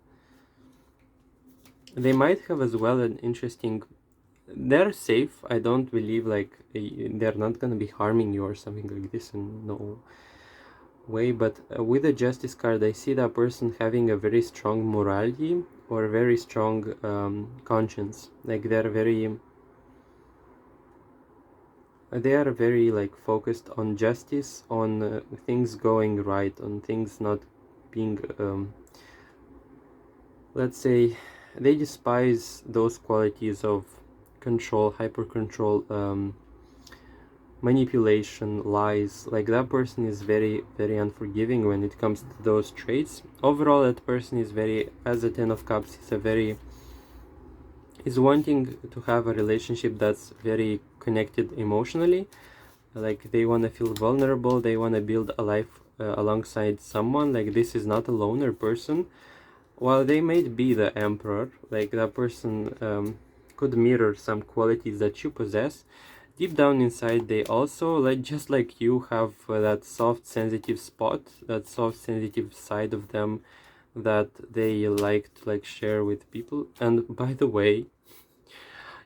They might have as well an interesting, they're safe. I don't believe like they're not gonna be harming you or something like this, and no way, but with the Justice card I see that person having a very strong morality or very strong conscience. Like they are very like focused on justice, on things going right, on things not being let's say, they despise those qualities of control, hyper control, manipulation, lies. Like, that person is very, very unforgiving when it comes to those traits. Overall, that person is very, as a Ten of Cups, is wanting to have a relationship that's very connected emotionally. Like, they want to feel vulnerable, they want to build a life alongside someone. Like, this is not a loner person. While they might be the emperor, like, that person could mirror some qualities that you possess. Deep down inside, they also, like, just like you, have that soft, sensitive spot, that soft, sensitive side of them that they like to like share with people. And by the way,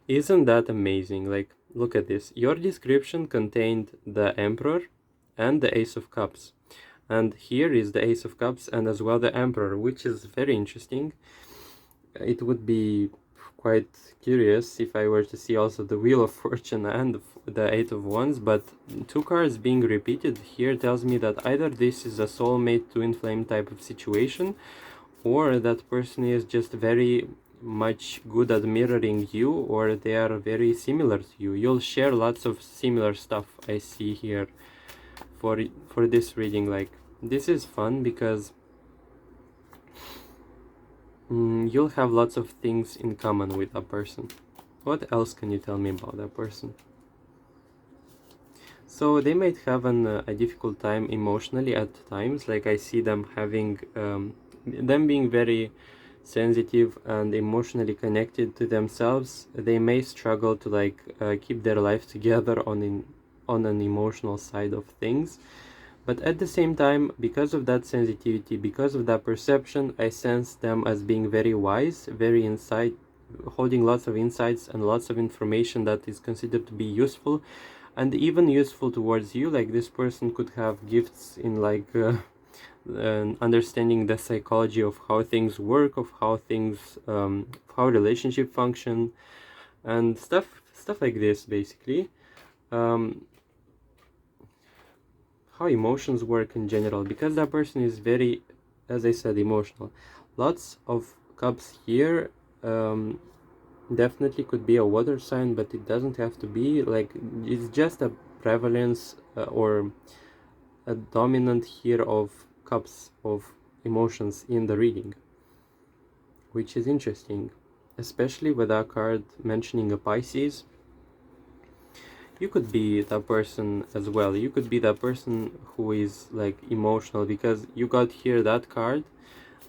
isn't that amazing? Like, look at this. Your description contained the Emperor and the Ace of Cups. And here is the Ace of Cups and as well the Emperor, which is very interesting. It would be quite curious if I were to see also the Wheel of Fortune and the Eight of Wands, but two cards being repeated here tells me that either this is a soulmate twin flame type of situation, or that person is just very much good at mirroring you, or they are very similar to you. You'll share lots of similar stuff, I see here, for this reading. Like, this is fun because you'll have lots of things in common with a person. What else can you tell me about that person? So they might have a difficult time emotionally at times. Like, I see them having them being very sensitive and emotionally connected to themselves. They may struggle to like keep their life together on an emotional side of things. But at the same time, because of that sensitivity, because of that perception, I sense them as being very wise, very insight, holding lots of insights and lots of information that is considered to be useful, and even useful towards you. Like, this person could have gifts in like understanding the psychology of how things work, of how things, how relationship function, and stuff like this, basically. Um, how emotions work in general, because that person is very, as I said, emotional. Lots of cups here. Definitely could be a water sign, but it doesn't have to be. Like, it's just a prevalence or a dominant here of cups, of emotions in the reading, which is interesting, especially with that card mentioning a Pisces. You could be that person as well. You could be that person who is like emotional, because you got here that card,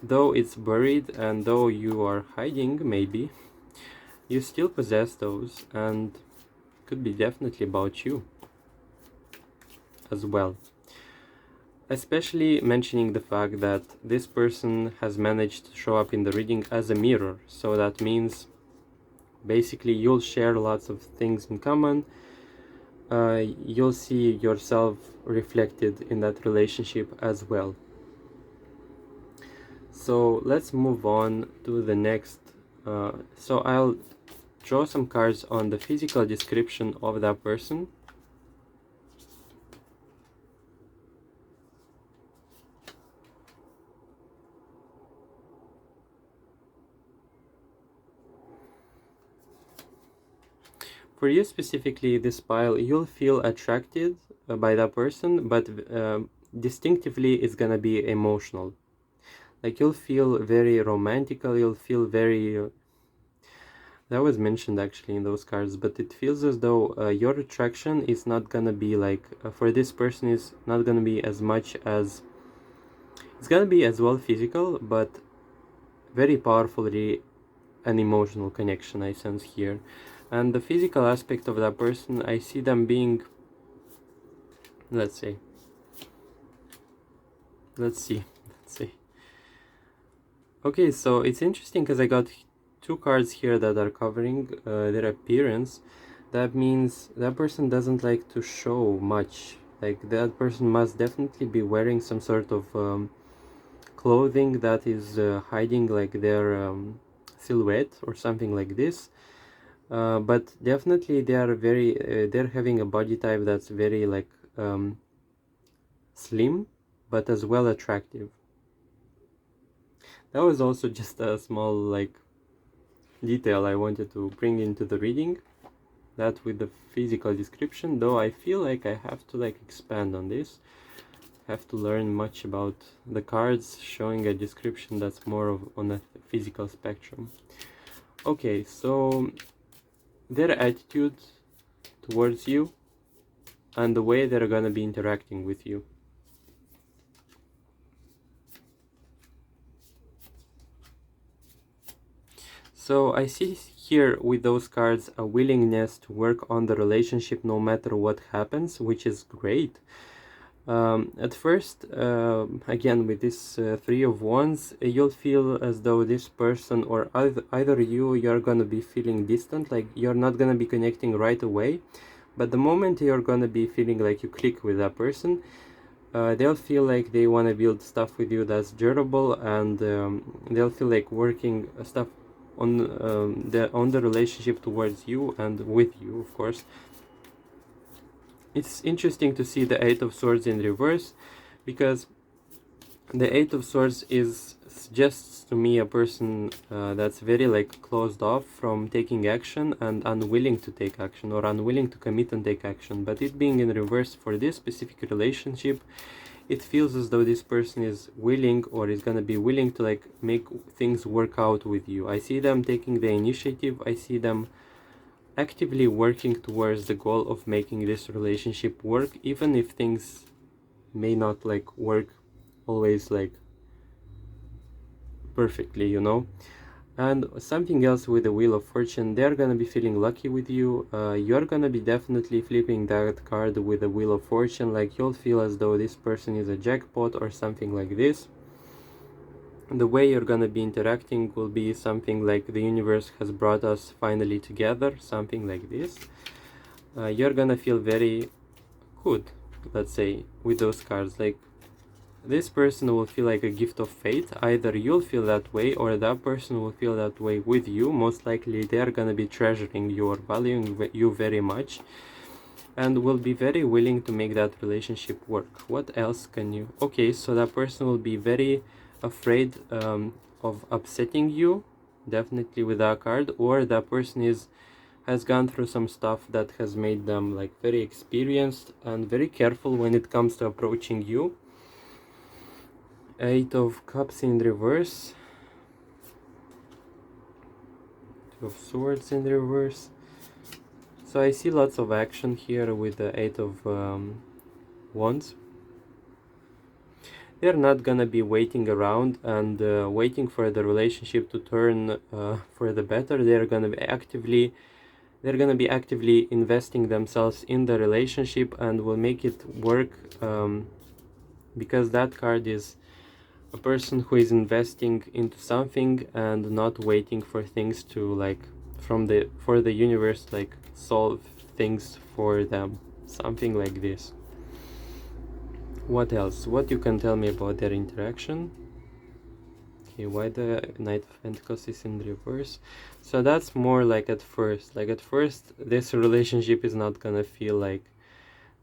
though it's buried and though you are hiding, maybe you still possess those, and could be definitely about you as well. Especially mentioning the fact that this person has managed to show up in the reading as a mirror, so that means basically you'll share lots of things in common. You'll see yourself reflected in that relationship as well. So let's move on to the next. So I'll draw some cards on the physical description of that person. For you specifically, this pile, you'll feel attracted by that person, but distinctively it's gonna be emotional. Like you'll feel very romantical, you'll feel very... that was mentioned actually in those cards, but it feels as though your attraction is not gonna be like, for this person is not gonna be as much as... it's gonna be as well physical, but very powerfully an emotional connection I sense here. And the physical aspect of that person, I see them being, let's see. Okay, so it's interesting because I got two cards here that are covering their appearance. That means that person doesn't like to show much. Like that person must definitely be wearing some sort of clothing that is hiding like their silhouette or something like this. But definitely they are very they're having a body type that's very like slim, but as well attractive. That was also just a small like detail I wanted to bring into the reading, that with the physical description, though I feel like I have to like expand on this, have to learn much about the cards showing a description that's more of on a physical spectrum. Okay, so their attitude towards you and the way they're gonna be interacting with you. So I see here with those cards a willingness to work on the relationship no matter what happens, which is great. At first, again with this Three of Wands, you'll feel as though this person or either you're gonna be feeling distant, like you're not gonna be connecting right away, but the moment you're gonna be feeling like you click with that person, they'll feel like they want to build stuff with you that's durable, and they'll feel like working stuff on the relationship towards you and with you, of course. It's interesting to see the Eight of Swords in reverse, because the Eight of Swords is suggests to me a person that's very like closed off from taking action and unwilling to take action, or unwilling to commit and take action. But it being in reverse for this specific relationship, it feels as though this person is willing, or is gonna be willing to like make things work out with you. I see them taking the initiative. I see them actively working towards the goal of making this relationship work, even if things may not like work always like perfectly, you know. And something else with the Wheel of Fortune, they're gonna be feeling lucky with you. You're gonna be definitely flipping that card with the Wheel of Fortune, like you'll feel as though this person is a jackpot or something like this. The way you're gonna be interacting will be something like the universe has brought us finally together, something like this. You're gonna feel very good, let's say, with those cards. Like this person will feel like a gift of fate. Either you'll feel that way, or that person will feel that way with you. Most likely they're gonna be treasuring you or valuing you very much, and will be very willing to make that relationship work. What else can you... okay, so that person will be very afraid of upsetting you, definitely with that card, or that person has gone through some stuff that has made them like very experienced and very careful when it comes to approaching you. Eight of Cups in reverse, Two of Swords in reverse. So I see lots of action here with the Eight of Wands. They're not gonna be waiting around and waiting for the relationship to turn for the better. They're gonna be actively investing themselves in the relationship and will make it work, because that card is a person who is investing into something and not waiting for things to, like, for the universe, like, solve things for them, something like this. What else? What you can tell me about their interaction? Okay, why the Knight of Pentacles is in reverse? So that's more like at first. Like at first, this relationship is not gonna feel like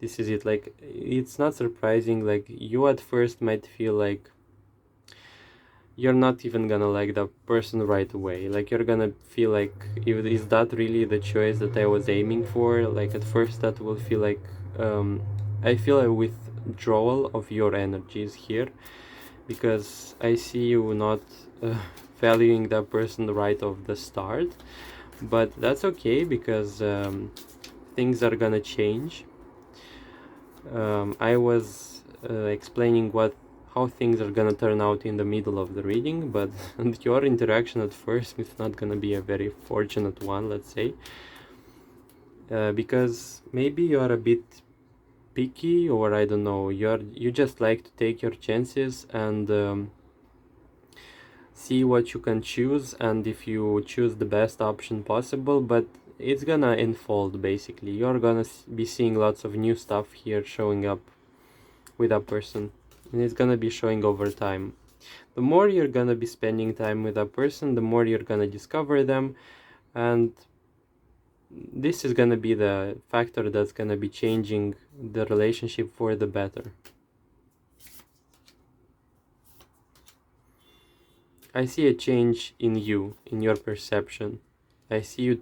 this is it. Like, it's not surprising. Like, you at first might feel like you're not even gonna like the person right away. Like, you're gonna feel like, is that really the choice that I was aiming for? Like, at first that will feel like, I feel a withdrawal of your energies here, because I see you not valuing that person right off the start. But that's okay, because things are gonna change. I was explaining how things are gonna turn out in the middle of the reading, but your interaction at first is not gonna be a very fortunate one, let's say, because maybe you're a bit picky, or I don't know, you just like to take your chances and see what you can choose, and if you choose the best option possible. But it's gonna unfold. Basically, you're gonna be seeing lots of new stuff here showing up with a person, and it's gonna be showing over time. The more you're gonna be spending time with a person, the more you're gonna discover them, and this is gonna be the factor that's gonna be changing the relationship for the better. I see a change in you, in your perception. I see you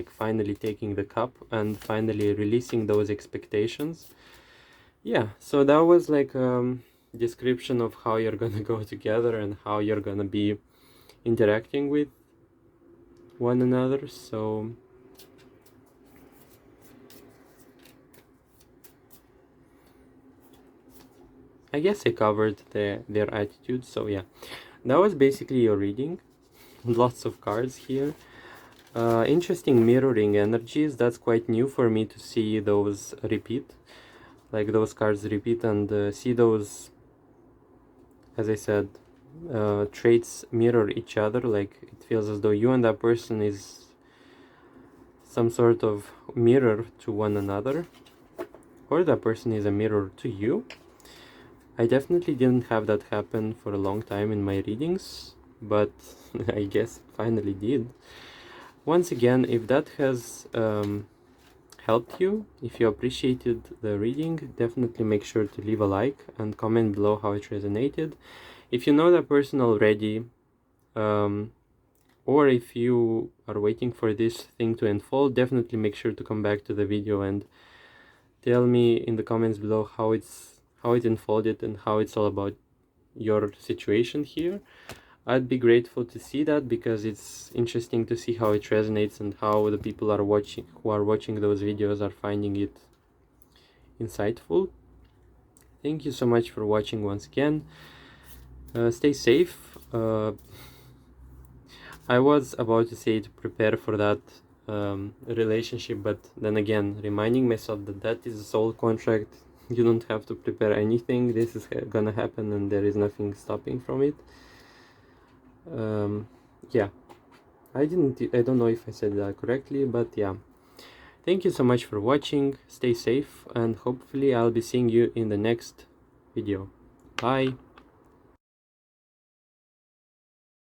finally taking the cup and finally releasing those expectations. Yeah, so that was like description of how you're gonna go together and how you're gonna be interacting with one another. So I guess I covered their attitude. So yeah, that was basically your reading. Lots of cards here. Interesting mirroring energies. That's quite new for me to see those repeat, like those cards repeat, and see those, as I said, traits mirror each other. Like, it feels as though you and that person is some sort of mirror to one another, or that person is a mirror to you. I definitely didn't have that happen for a long time in my readings, but I guess it finally did. Once again, if that has helped you, if you appreciated the reading, definitely make sure to leave a like and comment below how it resonated. If you know that person already, or if you are waiting for this thing to unfold, definitely make sure to come back to the video and tell me in the comments below how it unfolded and how it's all about your situation here. I'd be grateful to see that, because it's interesting to see how it resonates and how the people who are watching those videos are finding it insightful. Thank you so much for watching once again. Stay safe. I was about to say to prepare for that relationship, but then again, reminding myself that is a soul contract. You don't have to prepare anything. This is gonna happen, and there is nothing stopping from it. Yeah, I don't know if I said that correctly, but yeah. Thank you so much for watching. Stay safe, and hopefully I'll be seeing you in the next video. Bye.